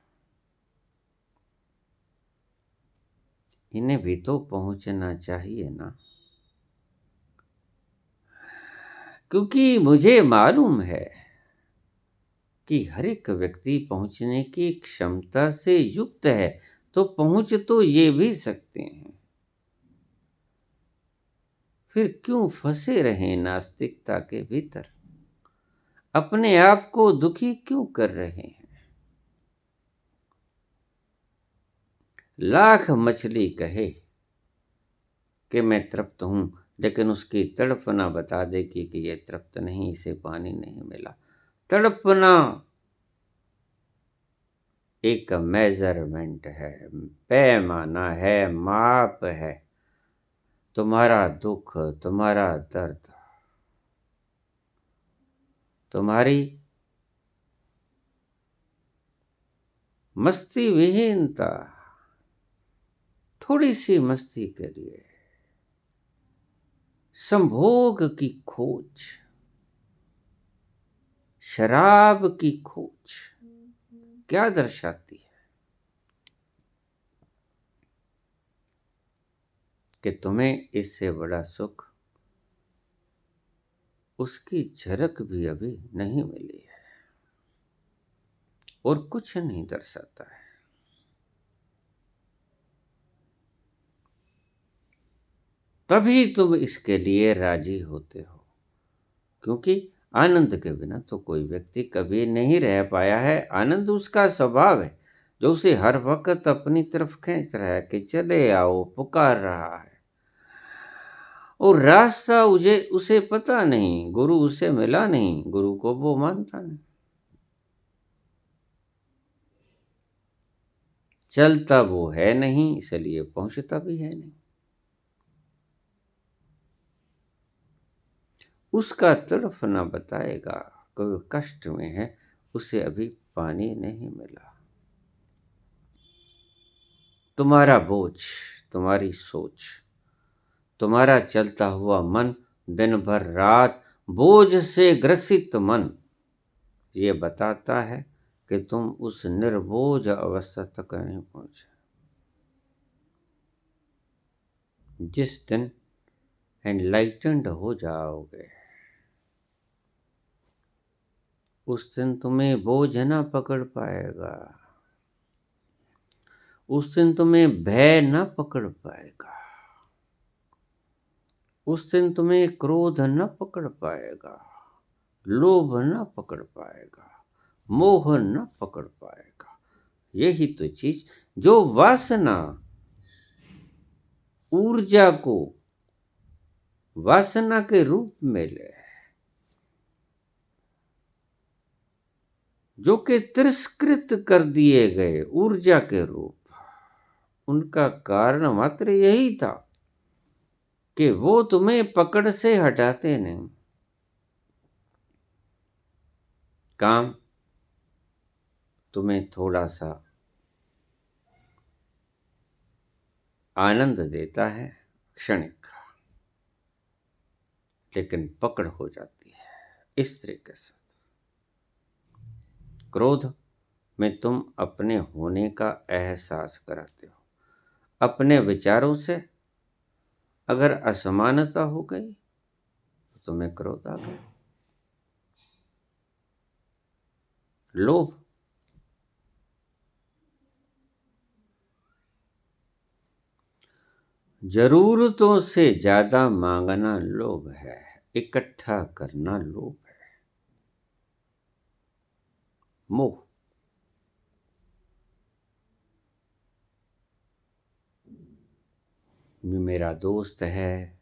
इन्हें भी तो पहुंचना चाहिए ना, क्योंकि मुझे मालूम है कि हर एक व्यक्ति पहुंचने की क्षमता से युक्त है, तो पहुंच तो ये भी सकते हैं। फिर क्यों फंसे रहें नास्तिकता के भीतर? अपने आप को दुखी क्यों कर रहे हैं? लाख मछली कहे कि मैं तृप्त हूं, लेकिन उसकी तड़पना बता देगी कि ये तृप्त नहीं, इसे पानी नहीं मिला। तड़पना एक मेजरमेंट है, पैमाना है, माप है। तुम्हारा दुख, तुम्हारा दर्द, तुम्हारी मस्ती विहीनता, थोड़ी सी मस्ती के लिए संभोग की खोज, शराब की खोज क्या दर्शाती है? कि तुम्हें इससे बड़ा सुख उसकी झलक भी अभी नहीं मिली है, और कुछ नहीं दर्शाता है। तभी तुम इसके लिए राजी होते हो, क्योंकि आनंद के बिना तो कोई व्यक्ति कभी नहीं रह पाया है। आनंद उसका स्वभाव है, जो उसे हर वक्त अपनी तरफ खींच रहा है कि चले आओ, पुकार रहा है। और रास्ता उसे पता नहीं, गुरु उसे मिला नहीं, गुरु को वो मानता नहीं। चलता वो है नहीं, इसलिए पहुंचता भी है नहीं। उसका तड़फना बताएगा, कोई कष्ट में है, उसे अभी पानी नहीं मिला। तुम्हारा बोझ, तुम्हारी सोच, तुम्हारा चलता हुआ मन, दिन भर रात बोझ से ग्रसित मन, ये बताता है कि तुम उस निर्बोझ अवस्था तक नहीं पहुंचे। जिस दिन एनलाइटेंड हो जाओगे, उस दिन तुम्हें बोझ ना पकड़ पाएगा, उस दिन तुम्हें भय ना पकड़ पाएगा, उस दिन तुम्हें क्रोध न पकड़ पाएगा, लोभ न पकड़ पाएगा, मोह न पकड़ पाएगा। यही तो चीज, जो वासना ऊर्जा को वासना के रूप में ले, जो कि तिरस्कृत कर दिए गए ऊर्जा के रूप, उनका कारण मात्र यही था कि वो तुम्हें पकड़ से हटाते नहीं। काम तुम्हें थोड़ा सा आनंद देता है क्षणिक, लेकिन पकड़ हो जाती है इस तरीके से। क्रोध में तुम अपने होने का एहसास कराते हो। अपने विचारों से अगर असमानता हो गई तो तुम्हें क्रोध आ गया। लोभ, जरूरतों से ज्यादा मांगना लोभ है, इकट्ठा करना लोभ है। मोह, ये मेरा दोस्त है,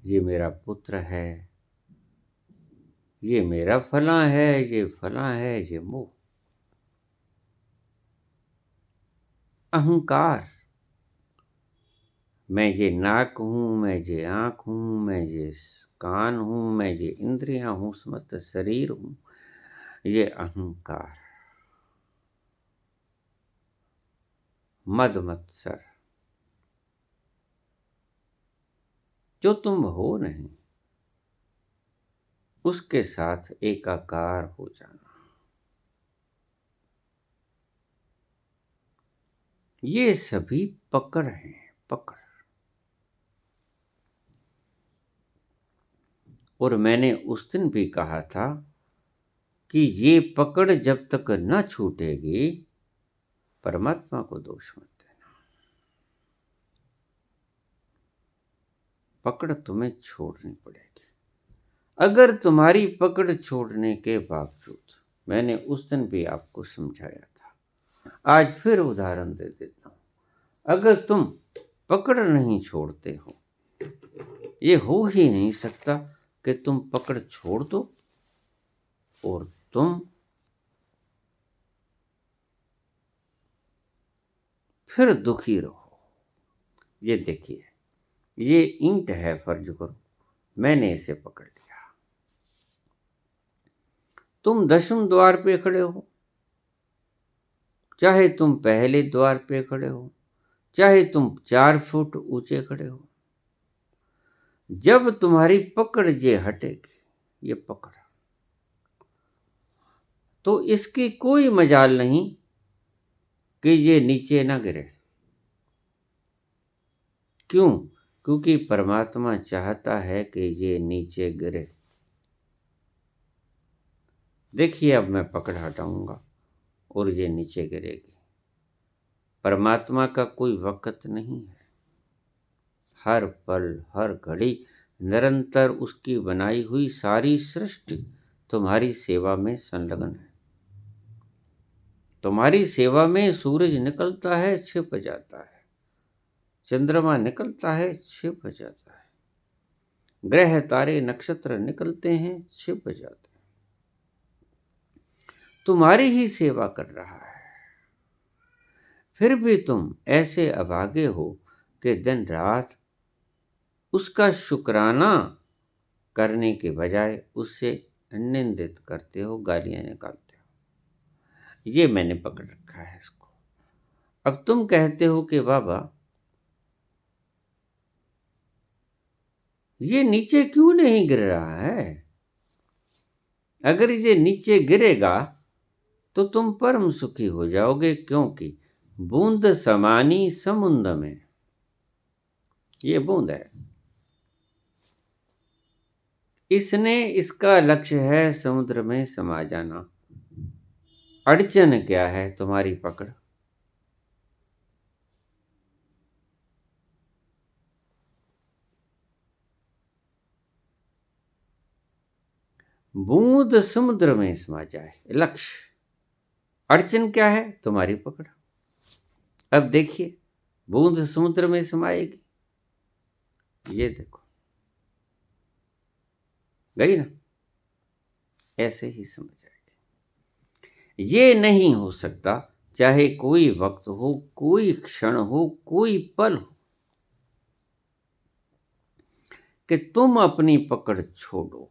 ये मेरा पुत्र है, ये मेरा फलां है, ये फलां है, ये मोह। अहंकार, मैं ये नाक हूं, मैं ये आंख हूं, मैं ये कान हूं, मैं ये इंद्रियां हूं, समस्त शरीर हूं, ये अहंकार। मद मत्सर, जो तुम हो नहीं उसके साथ एकाकार हो जाना, ये सभी पकड़ हैं, पकड़। और मैंने उस दिन भी कहा था कि ये पकड़ जब तक न छूटेगी, परमात्मा को दोष मत देना। पकड़ तुम्हें छोड़नी पड़ेगी। अगर तुम्हारी पकड़ छोड़ने के बावजूद, मैंने उस दिन भी आपको समझाया था, आज फिर उदाहरण दे देता हूं, अगर तुम पकड़ नहीं छोड़ते हो, ये हो ही नहीं सकता कि तुम पकड़ छोड़ दो और तुम फिर दुखी रहो। ये देखिए, ये ईंट है, फर्ज करो मैंने इसे पकड़ लिया, तुम 10वें द्वार पे खड़े हो, चाहे तुम पहले द्वार पे खड़े हो, चाहे तुम 4 फुट ऊंचे खड़े हो, जब तुम्हारी पकड़ ये हटेगी, ये पकड़, तो इसकी कोई मजाल नहीं कि ये नीचे ना गिरे। क्यों? क्योंकि परमात्मा चाहता है कि ये नीचे गिरे। देखिए, अब मैं पकड़ हटाऊंगा और ये नीचे गिरेगी। परमात्मा का कोई वक्त नहीं है, हर पल हर घड़ी निरंतर उसकी बनाई हुई सारी सृष्टि तुम्हारी सेवा में संलग्न है। तुम्हारी सेवा में सूरज निकलता है, छिप जाता है, चंद्रमा निकलता है, छिप जाता है, ग्रह तारे नक्षत्र निकलते हैं, छिप जाते हैं, तुम्हारी ही सेवा कर रहा है। फिर भी तुम ऐसे अभागे हो कि दिन रात उसका शुक्राना करने के बजाय उससे निंदित करते हो, गालियां निकालते हो। ये मैंने पकड़ रखा है इसको। अब तुम कहते हो कि बाबा ये नीचे क्यों नहीं गिर रहा है? अगर ये नीचे गिरेगा तो तुम परम सुखी हो जाओगे, क्योंकि बूंद समानी समुंद में, ये बूंद है, इसने इसका लक्ष्य है समुद्र में समा जाना। अड़चन क्या है? तुम्हारी पकड़। बूंद समुद्र में समा जाए, लक्ष्य। अड़चन क्या है? तुम्हारी पकड़। अब देखिए, बूंद समुद्र में समाएगी, ये देखो गई ना, ऐसे ही समझ आएगी। ये नहीं हो सकता, चाहे कोई वक्त हो, कोई क्षण हो, कोई पल हो, कि तुम अपनी पकड़ छोड़ो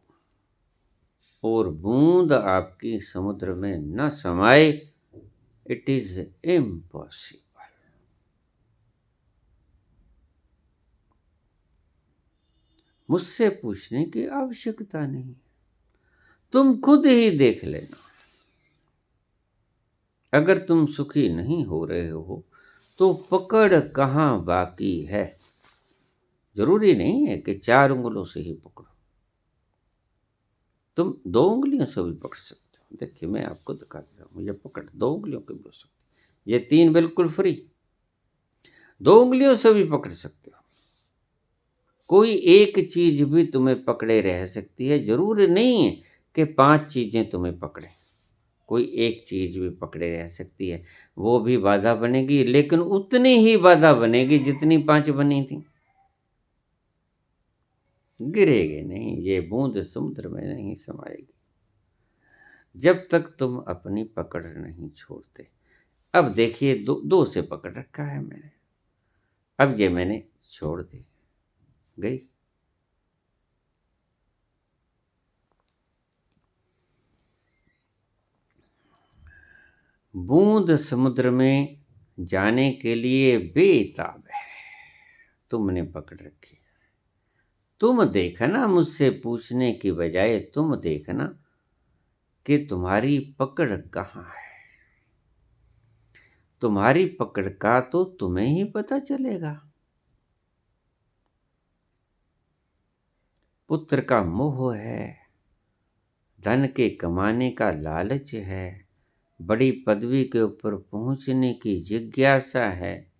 और बूंद आपकी समुद्र में न समाए। It is impossible. मुझसे पूछने की आवश्यकता नहीं, तुम खुद ही देख लेना। अगर तुम सुखी नहीं हो रहे हो तो पकड़ कहाँ बाकी है? जरूरी नहीं है कि 4 उंगलों से ही पकड़ो, तुम 2 उंगलियों से भी पकड़ सकते हो। देखिए, मैं आपको दिखा देता हूँ, ये पकड़ 2 उंगलियों की भी हो सकती है, ये 3 बिल्कुल फ्री, 2 उंगलियों से भी पकड़ सकते हो। कोई एक चीज भी तुम्हें पकड़े रह सकती है, जरूरी नहीं है कि 5 चीजें तुम्हें पकड़े। कोई एक चीज भी पकड़े रह सकती है, वो भी बाधा बनेगी, लेकिन उतनी ही बाधा बनेगी जितनी 5 बनी थी। गिरेगी नहीं, ये बूंद समुद्र में नहीं समाएगी जब तक तुम अपनी पकड़ नहीं छोड़ते। अब देखिए, दो से पकड़ रखा है मैंने, अब ये मैंने छोड़ दी, गई। बूंद समुद्र में जाने के लिए बेताब है, तुमने पकड़ रखी। तुम देखना, मुझसे पूछने की बजाय तुम देखना कि तुम्हारी पकड़ कहाँ है। तुम्हारी पकड़ का तो तुम्हें ही पता चलेगा। पुत्र का मोह है, धन के कमाने का लालच है, बड़ी पदवी के ऊपर पहुंचने की जिज्ञासा है,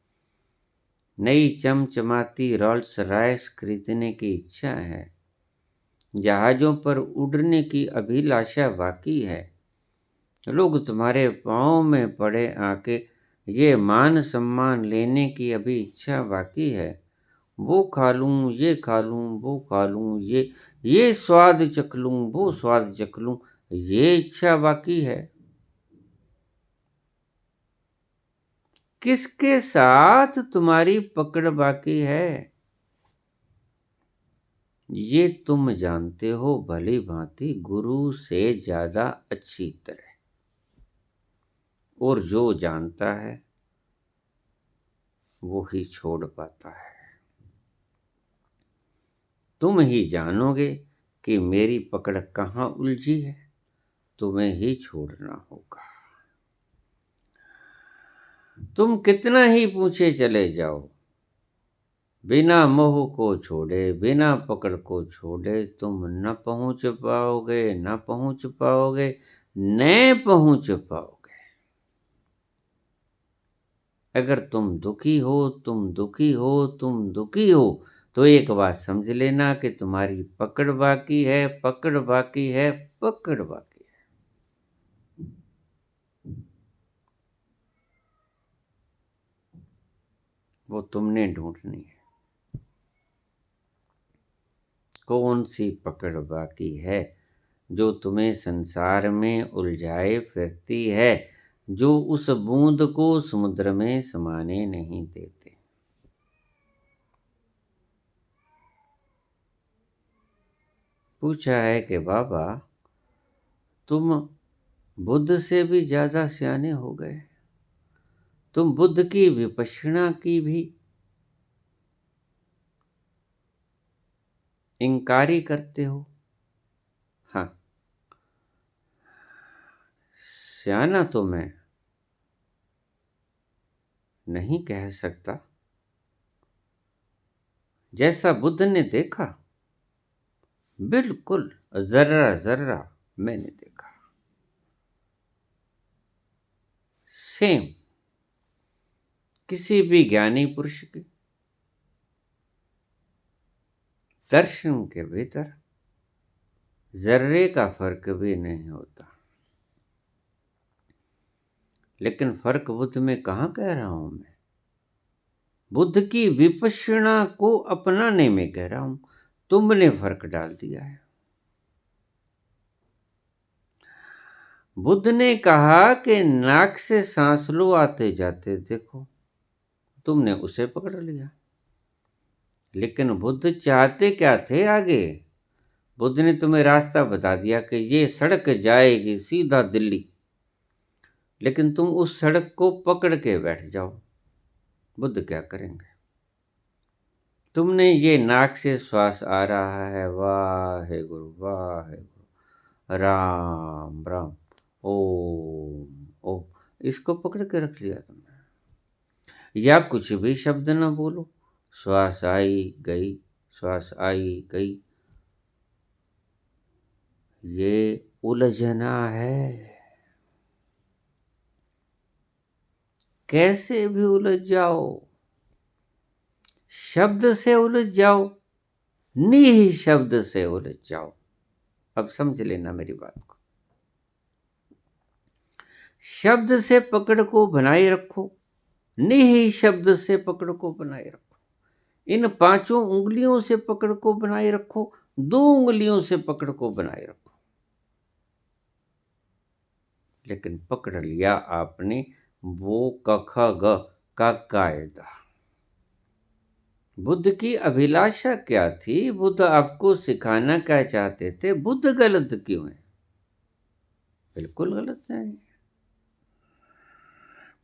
नई चमचमाती रोल्स रॉयस खरीदने की इच्छा है, जहाजों पर उड़ने की अभिलाषा बाकी है। लोग तुम्हारे पाँव में पड़े आके ये मान सम्मान लेने की अभी इच्छा बाकी है। वो खा लूं, ये खा लूं, वो खा लूं, ये स्वाद चख लूं, वो स्वाद चख लूं, ये इच्छा बाकी है। किसके साथ तुम्हारी पकड़ बाकी है, ये तुम जानते हो भली भांति, गुरु से ज्यादा अच्छी तरह। और जो जानता है वो ही छोड़ पाता है। तुम ही जानोगे कि मेरी पकड़ कहाँ उलझी है, तुम्हें ही छोड़ना होगा। तुम कितना ही पूछे चले जाओ, बिना मोह को छोड़े, बिना पकड़ को छोड़े तुम न पहुंच पाओगे, न पहुंच पाओगे, न पहुंच पाओगे। अगर तुम दुखी हो, तुम दुखी हो, तुम दुखी हो, तो एक बात समझ लेना कि तुम्हारी पकड़ बाकी है, पकड़ बाकी है, पकड़ बाकी है। वो तुमने ढूंढनी है। कौन सी पकड़ बाकी है जो तुम्हें संसार में उलझाए फिरती है, जो उस बूंद को समुद्र में समाने नहीं देते। पूछा है कि बाबा, तुम बुद्ध से भी ज्यादा सियाने हो गए, तुम बुद्ध की विपश्यना की भी इंकारी करते हो। हाँ, सियाना तो मैं नहीं कह सकता, जैसा बुद्ध ने देखा बिल्कुल जर्रा जर्रा मैंने देखा, सेम किसी भी ज्ञानी पुरुष के दर्शन के भीतर जर्रे का फर्क भी नहीं होता। लेकिन फर्क बुद्ध में कहाँ कह रहा हूं मैं? बुद्ध की विपश्यना को अपनाने में कह रहा हूं। तुमने फर्क डाल दिया है। बुद्ध ने कहा कि नाक से सांस लो, आते जाते देखो। तुमने उसे पकड़ लिया। लेकिन बुद्ध चाहते क्या थे आगे? बुद्ध ने तुम्हें रास्ता बता दिया कि ये सड़क जाएगी सीधा दिल्ली, लेकिन तुम उस सड़क को पकड़ के बैठ जाओ। बुद्ध क्या करेंगे? तुमने ये नाक से श्वास आ रहा है, वाहे गुरु वाहे गुरु, राम राम, ओम ओम, इसको पकड़ के रख लिया तुमने। या कुछ भी शब्द न बोलो, श्वास आई गई, श्वास आई गई। ये उलझना है। कैसे भी उलझ जाओ, शब्द से उलझ जाओ, निहि शब्द से उलझ जाओ। अब समझ लेना मेरी बात को। शब्द से पकड़ को बनाए रखो, निहि शब्द से पकड़ को बनाए रखो। इन पांचों उंगलियों से पकड़ को बनाए रखो, दो उंगलियों से पकड़ को बनाए रखो। लेकिन पकड़ लिया आपने वो कख ग का कायदा। बुद्ध की अभिलाषा क्या थी? बुद्ध आपको सिखाना क्या चाहते थे? बुद्ध गलत क्यों है? बिल्कुल गलत है।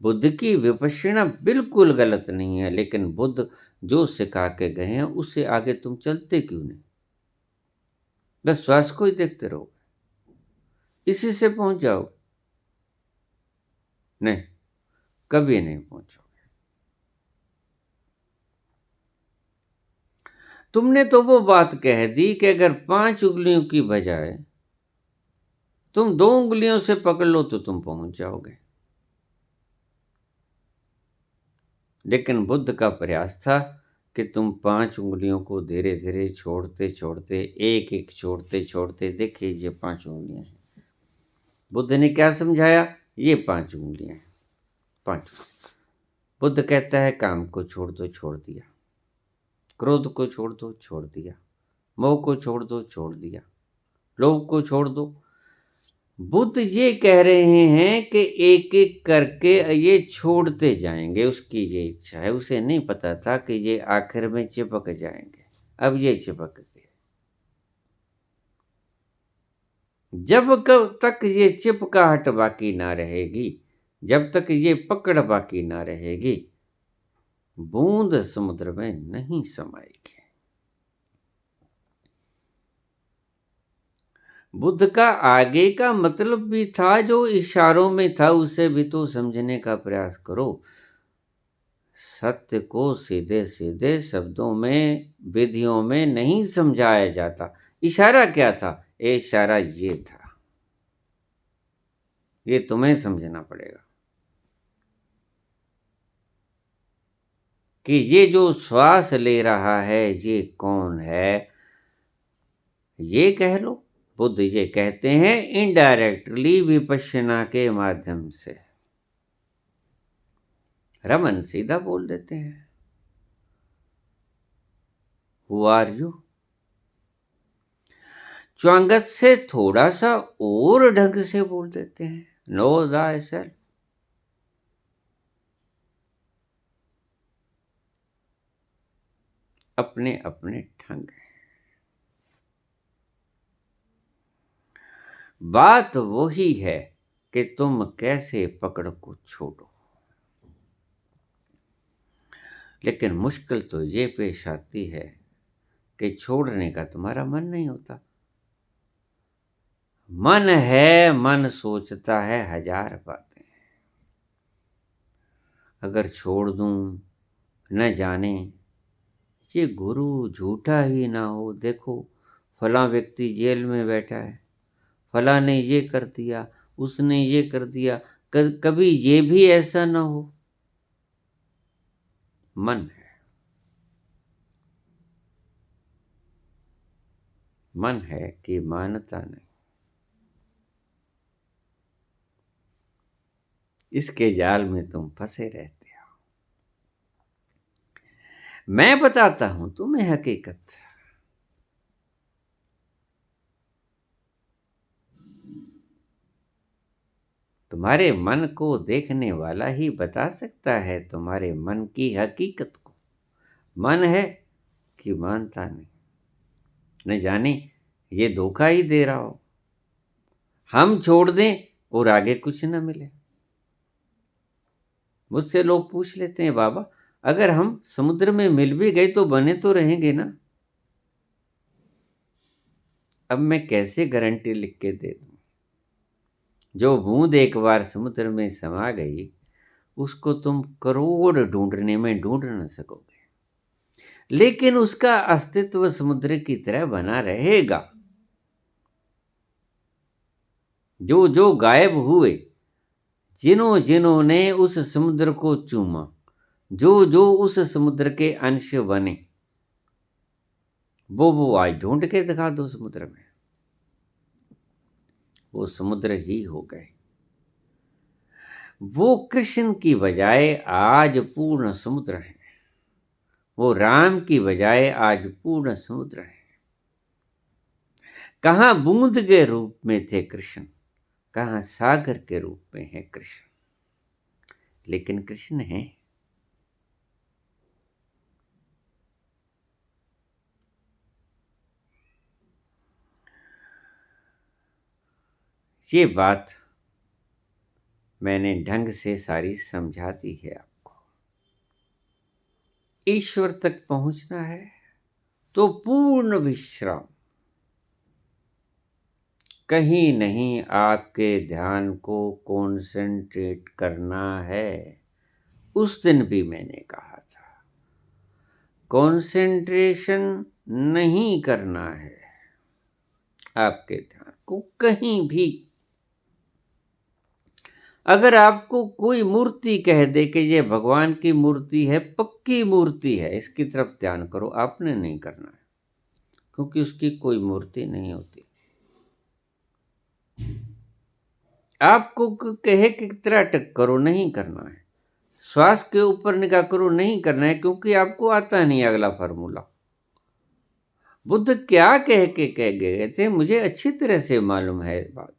बुद्ध की विपश्यना बिल्कुल गलत नहीं है, लेकिन बुद्ध जो सिखा के गए हैं उससे आगे तुम चलते क्यों नहीं? बस श्वास को ही देखते रहो, इसी से पहुंच जाओ। नहीं, कभी नहीं पहुंचोगे। तुमने तो वो बात कह दी कि अगर 5 उंगलियों की बजाय तुम 2 उंगलियों से पकड़ लो तो तुम पहुंच जाओगे। लेकिन बुद्ध का प्रयास था कि तुम 5 उंगलियों को धीरे धीरे छोड़ते छोड़ते, एक एक छोड़ते छोड़ते, देखिए ये 5 उंगलियां हैं। बुद्ध ने क्या समझाया? ये 5 उंगलियां हैं, 5। बुद्ध कहता है काम को छोड़ दो, छोड़ दिया। क्रोध को छोड़ दो, छोड़ दिया। मोह को छोड़ दो, छोड़ दिया। लोभ को छोड़ दो। बुद्ध ये कह रहे हैं कि एक एक करके ये छोड़ते जाएंगे। उसकी ये इच्छा है। उसे नहीं पता था कि ये आखिर में चिपक जाएंगे। अब ये चिपक गए। जब कब तक ये चिपकाहट बाकी ना रहेगी, जब तक ये पकड़ बाकी ना रहेगी, बूंद समुद्र में नहीं समाएगी। बुद्ध का आगे का मतलब भी था, जो इशारों में था उसे भी तो समझने का प्रयास करो। सत्य को सीधे सीधे शब्दों में, विधियों में नहीं समझाया जाता। इशारा क्या था? इशारा ये था। ये तुम्हें समझना पड़ेगा कि ये जो श्वास ले रहा है ये कौन है। ये कह लो, बुद्ध ये कहते हैं इनडायरेक्टली विपश्यना के माध्यम से। रमन सीधा बोल देते हैं, हु आर यू। च्वांगत से थोड़ा सा और ढंग से बोल देते हैं, नो दाई सेल्फ। अपने अपने ढंग है। बात वही है कि तुम कैसे पकड़ को छोड़ो। लेकिन मुश्किल तो ये पेश आती है कि छोड़ने का तुम्हारा मन नहीं होता। मन है, मन सोचता है 1000 बातें। अगर छोड़ दूं, न जाने ये गुरु झूठा ही ना हो। देखो फलां व्यक्ति जेल में बैठा है, फलां ने ये कर दिया, उसने ये कर दिया, कभी ये भी ऐसा ना हो। मन है। मन है कि मानता नहीं। इसके जाल में तुम फंसे रहते हो। मैं बताता हूं तुम्हें हकीकत। तुम्हारे मन को देखने वाला ही बता सकता है तुम्हारे मन की हकीकत को। मन है कि मानता नहीं। न जाने ये धोखा ही दे रहा हो। हम छोड़ दें और आगे कुछ न मिले। मुझसे लोग पूछ लेते हैं, बाबा अगर हम समुद्र में मिल भी गए तो बने तो रहेंगे ना। अब मैं कैसे गारंटी लिख के दे दूं। जो बूंद एक बार समुद्र में समा गई उसको तुम करोड़ ढूंढने में ढूंढ न सकोगे, लेकिन उसका अस्तित्व समुद्र की तरह बना रहेगा। जो जो गायब हुए, जिन्हों जिन्हों ने उस समुद्र को चूमा, जो जो उस समुद्र के अंश बने, वो आज ढूंढ के दिखा दो समुद्र में। वो समुद्र ही हो गए। वो कृष्ण की बजाय आज पूर्ण समुद्र है। वो राम की बजाय आज पूर्ण समुद्र है। कहाँ बूंद के रूप में थे कृष्ण, कहाँ सागर के रूप में है कृष्ण, लेकिन कृष्ण है। ये बात मैंने ढंग से सारी समझा दी है आपको। ईश्वर तक पहुंचना है तो पूर्ण विश्राम। कहीं नहीं आपके ध्यान को कॉन्सेंट्रेट करना है। उस दिन भी मैंने कहा था कॉन्सेंट्रेशन नहीं करना है आपके ध्यान को कहीं भी। अगर आपको कोई मूर्ति कह दे कि ये भगवान की मूर्ति है, पक्की मूर्ति है, इसकी तरफ ध्यान करो, आपने नहीं करना है, क्योंकि उसकी कोई मूर्ति नहीं होती। आपको कहे कि तरह अटक करो, नहीं करना है। श्वास के ऊपर निगाह करो, नहीं करना है, क्योंकि आपको आता नहीं अगला फार्मूला। बुद्ध क्या कह गए थे मुझे अच्छी तरह से मालूम है बात,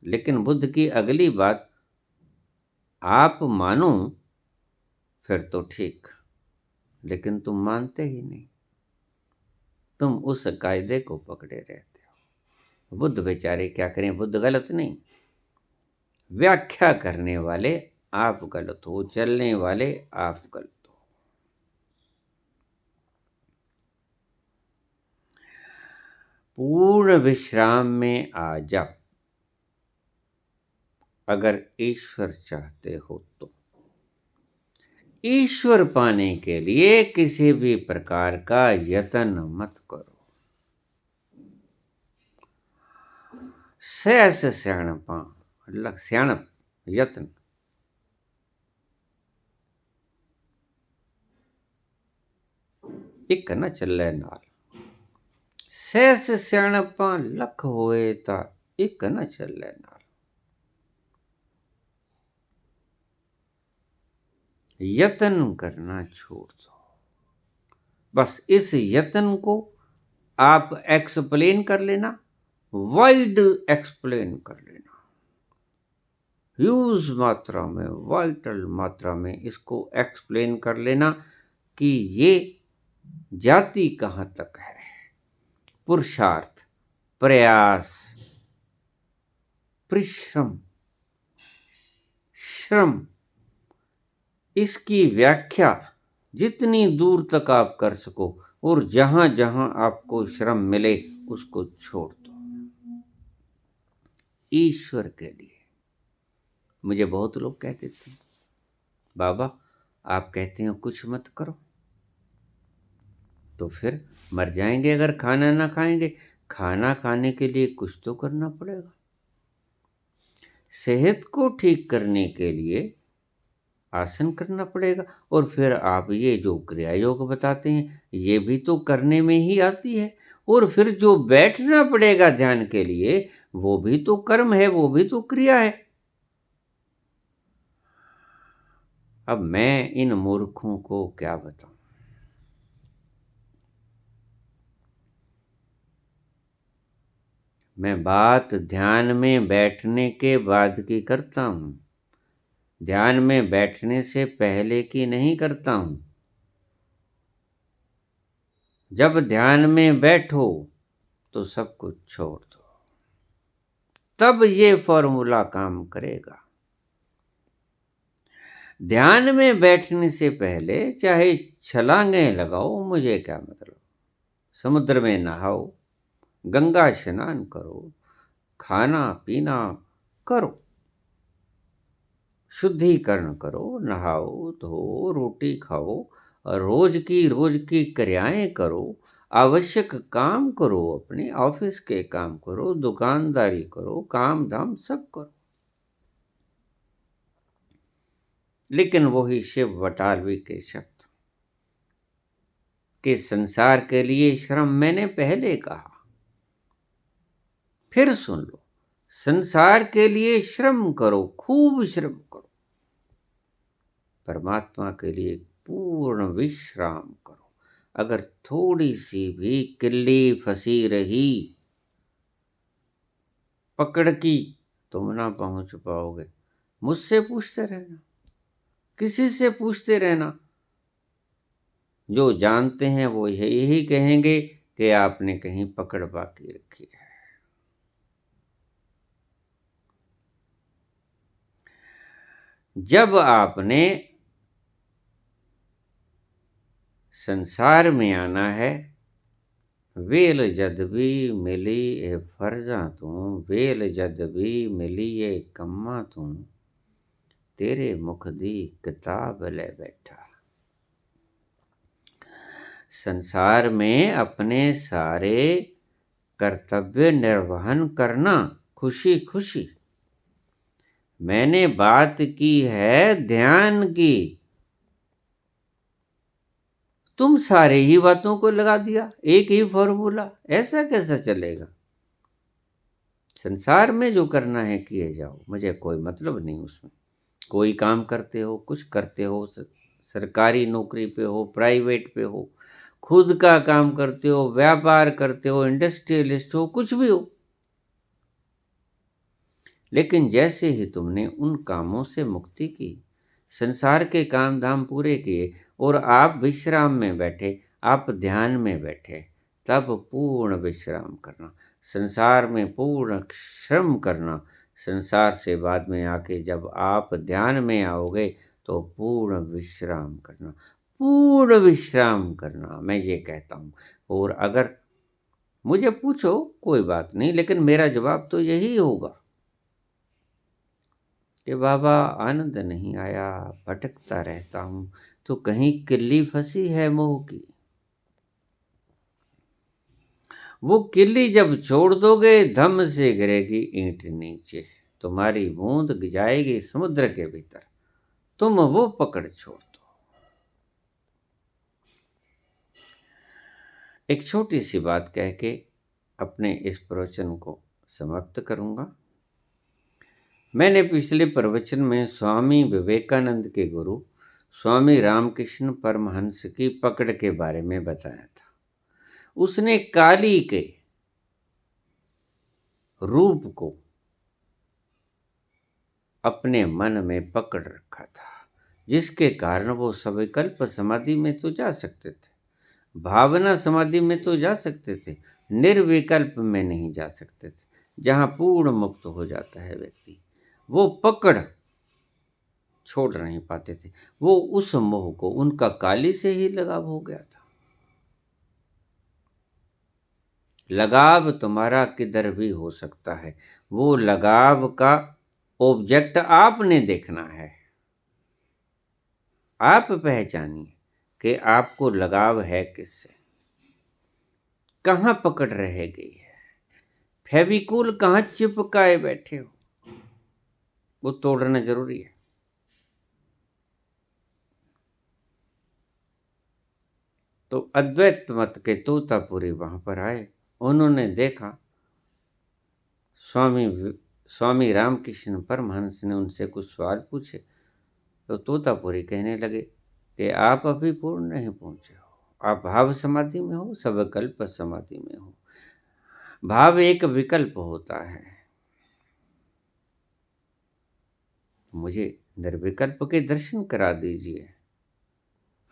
लेकिन बुद्ध की अगली बात आप मानो फिर तो ठीक, लेकिन तुम मानते ही नहीं। तुम उस कायदे को पकड़े रहते हो। बुद्ध बेचारे क्या करें, बुद्ध गलत नहीं, व्याख्या करने वाले आप गलत हो, चलने वाले आप गलत हो। पूर्ण विश्राम में आ जाओ अगर ईश्वर चाहते हो तो। ईश्वर पाने के लिए किसी भी प्रकार का यत्न मत करो। सहस सियाणपा सियाणप यत्न एक न चले नाल। सहस सियाणपा लख होए ता एक न चले नाल। यत्न करना छोड़ दो। बस इस यत्न को आप एक्सप्लेन कर लेना, वाइड एक्सप्लेन कर लेना, ह्यूज मात्रा में, वाइटल मात्रा में इसको एक्सप्लेन कर लेना कि ये जाति कहाँ तक है। पुरुषार्थ, प्रयास, परिश्रम, श्रम, इसकी व्याख्या जितनी दूर तक आप कर सको और जहां जहां आपको श्रम मिले उसको छोड़ दो ईश्वर के लिए। मुझे बहुत लोग कहते थे, बाबा आप कहते हो कुछ मत करो, तो फिर मर जाएंगे अगर खाना ना खाएंगे। खाना खाने के लिए कुछ तो करना पड़ेगा। सेहत को ठीक करने के लिए आसन करना पड़ेगा, और फिर आप ये जो क्रिया योग बताते हैं ये भी तो करने में ही आती है। और फिर जो बैठना पड़ेगा ध्यान के लिए, वो भी तो कर्म है, वो भी तो क्रिया है। अब मैं इन मूर्खों को क्या बताऊं? मैं बात ध्यान में बैठने के बाद की करता हूं, ध्यान में बैठने से पहले की नहीं करता हूं। जब ध्यान में बैठो तो सब कुछ छोड़ दो, तब ये फॉर्मूला काम करेगा। ध्यान में बैठने से पहले चाहे छलांगे लगाओ, मुझे क्या मतलब। समुद्र में नहाओ, गंगा स्नान करो, खाना पीना करो, शुद्धिकरण करो, नहाओ धो, रोटी खाओ, और रोज की क्रियाएं करो, आवश्यक काम करो, अपने ऑफिस के काम करो, दुकानदारी करो, काम धाम सब करो। लेकिन वही शिव बटालवी के शब्द कि संसार के लिए श्रम मैंने पहले कहा, फिर सुन लो। संसार के लिए श्रम करो, खूब श्रम करो, परमात्मा के लिए पूर्ण विश्राम करो। अगर थोड़ी सी भी किल्ली फंसी रही पकड़ की, तुम ना पहुंच पाओगे। मुझसे पूछते रहना, किसी से पूछते रहना, जो जानते हैं वो यही कहेंगे कि आपने कहीं पकड़ बाकी रखी है। जब आपने संसार में आना है, वेल जद भी मिली ए फर्जा तू, वेल जद भी मिली ए कम्मा तू, तेरे मुख दी किताब ले बैठा। संसार में अपने सारे कर्तव्य निर्वहन करना खुशी खुशी। मैंने बात की है ध्यान की, तुम सारे ही बातों को लगा दिया, एक ही फॉर्मूला, ऐसा कैसा चलेगा? संसार में जो करना है किए जाओ, मुझे कोई मतलब नहीं उसमें। कोई काम करते हो, कुछ करते हो, सरकारी नौकरी पे हो, प्राइवेट पे हो, खुद का काम करते हो, व्यापार करते हो, इंडस्ट्रियलिस्ट हो, कुछ भी हो, लेकिन जैसे ही तुमने उन कामों से मुक्ति की, संसार के काम धाम पूरे किए और आप विश्राम में बैठे, आप ध्यान में बैठे, तब पूर्ण विश्राम करना, संसार में पूर्ण श्रम करना। संसार से बाद में आके जब आप ध्यान में आओगे तो पूर्ण विश्राम करना, पूर्ण विश्राम करना, मैं ये कहता हूँ। और अगर मुझे पूछो कोई बात नहीं, लेकिन मेरा जवाब तो यही होगा कि बाबा आनंद नहीं आया, भटकता रहता हूँ, तो कहीं किल्ली फंसी है मोह की। वो किल्ली जब छोड़ दोगे, धम से गिरेगी ईंट नीचे, तुम्हारी बूंद जाएगी समुद्र के भीतर, तुम वो पकड़ छोड़ दो। एक छोटी सी बात कह के अपने इस प्रवचन को समाप्त करूंगा। मैंने पिछले प्रवचन में स्वामी विवेकानंद के गुरु स्वामी रामकृष्ण परमहंस की पकड़ के बारे में बताया था। उसने काली के रूप को अपने मन में पकड़ रखा था, जिसके कारण वो सविकल्प समाधि में तो जा सकते थे, भावना समाधि में तो जा सकते थे, निर्विकल्प में नहीं जा सकते थे, जहाँ पूर्ण मुक्त हो जाता है व्यक्ति। वो पकड़ छोड़ नहीं पाते थे, वो उस मोह को, उनका काली से ही लगाव हो गया था। लगाव तुम्हारा किधर भी हो सकता है, वो लगाव का ऑब्जेक्ट आपने देखना है। आप पहचानिए कि आपको लगाव है किससे, कहाँ पकड़ रह गई है, फेविकोल कहाँ चिपकाए बैठे हो, वो तोड़ना जरूरी है। तो अद्वैत मत के तोतापुरी वहां पर आए उन्होंने देखा स्वामी रामकृष्ण परमहंस ने उनसे कुछ सवाल पूछे, तो तोतापुरी कहने लगे कि आप अभी पूर्ण नहीं पहुंचे हो, आप भाव समाधि में हो, सविकल्प समाधि में हो। भाव एक विकल्प होता है। मुझे निर्विकल्प के दर्शन करा दीजिए।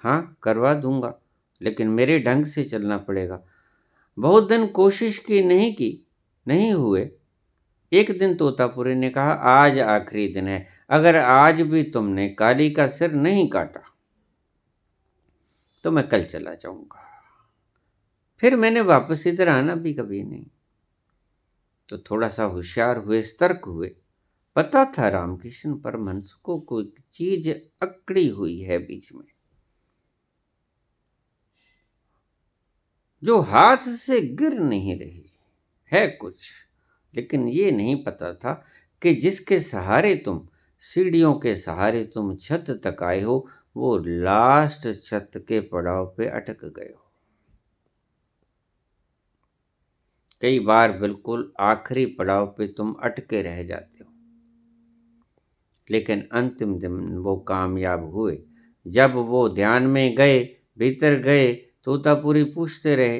हाँ, करवा दूंगा, लेकिन मेरे ढंग से चलना पड़ेगा। बहुत दिन कोशिश की, नहीं हुए। एक दिन तोतापुरी ने कहा, आज आखिरी दिन है, अगर आज भी तुमने काली का सिर नहीं काटा तो मैं कल चला जाऊंगा। फिर मैंने वापस इधर आना भी कभी नहीं। तो थोड़ा सा होशियार हुए, सतर्क हुए। पता था रामकृष्ण परमहंस को कोई चीज अकड़ी हुई है बीच में, जो हाथ से गिर नहीं रही है कुछ। लेकिन ये नहीं पता था कि जिसके सहारे तुम, सीढ़ियों के सहारे तुम छत तक आए हो, वो लास्ट छत के पड़ाव पे अटक गए हो। कई बार बिल्कुल आखिरी पड़ाव पे तुम अटके रह जाते हो, लेकिन अंतिम दिन वो कामयाब हुए। जब वो ध्यान में गए, भीतर गए, तोतापुरी पूछते रहे,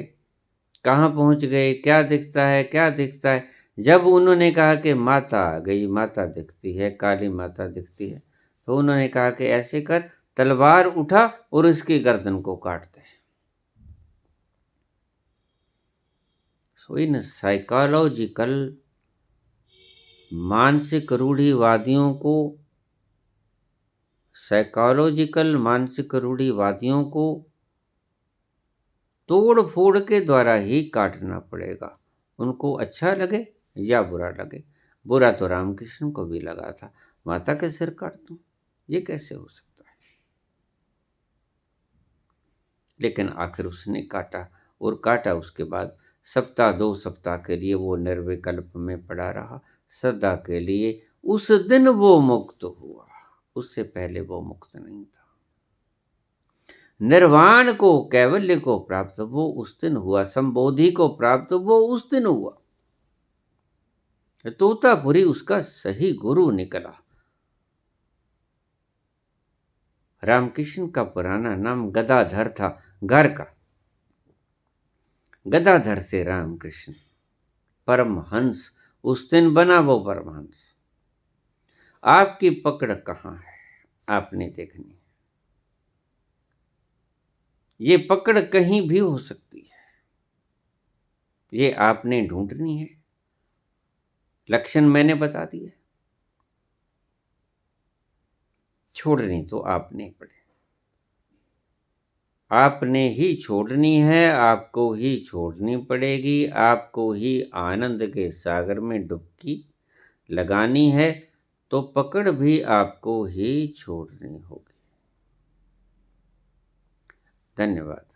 कहाँ पहुँच गए, क्या दिखता है, क्या दिखता है। जब उन्होंने कहा कि माता आ गई, माता दिखती है, काली माता दिखती है, तो उन्होंने कहा कि ऐसे कर, तलवार उठा और इसकी गर्दन को काट दे। सो इन साइकोलॉजिकल मानसिक रूढ़िवादियों को तोड़ फोड़ के द्वारा ही काटना पड़ेगा, उनको अच्छा लगे या बुरा लगे। बुरा तो रामकृष्ण को भी लगा था, माता के सिर काट दूं, ये कैसे हो सकता है। लेकिन आखिर उसने काटा, और काटा उसके बाद सप्ताह 2 सप्ताह के लिए वो निर्विकल्प में पड़ा रहा, सदा के लिए। उस दिन वो मुक्त हुआ, उससे पहले वो मुक्त नहीं था। निर्वाण को, कैवल्य को प्राप्त वो उस दिन हुआ, संबोधि को प्राप्त वो उस दिन हुआ। तोतापुरी उसका सही गुरु निकला। रामकृष्ण का पुराना नाम गदाधर था, घर का। गदाधर से रामकृष्ण परमहंस, उस दिन बना वो परमहंस। आपकी पकड़ कहाँ है, आपने देखनी है। ये पकड़ कहीं भी हो सकती है, ये आपने ढूंढनी है। लक्षण मैंने बता दिए, छोड़नी तो आपने पड़े। आपने ही छोड़नी है, आपको ही छोड़नी पड़ेगी, आपको ही आनंद के सागर में डुबकी लगानी है, तो पकड़ भी आपको ही छोड़नी होगी। धन्यवाद।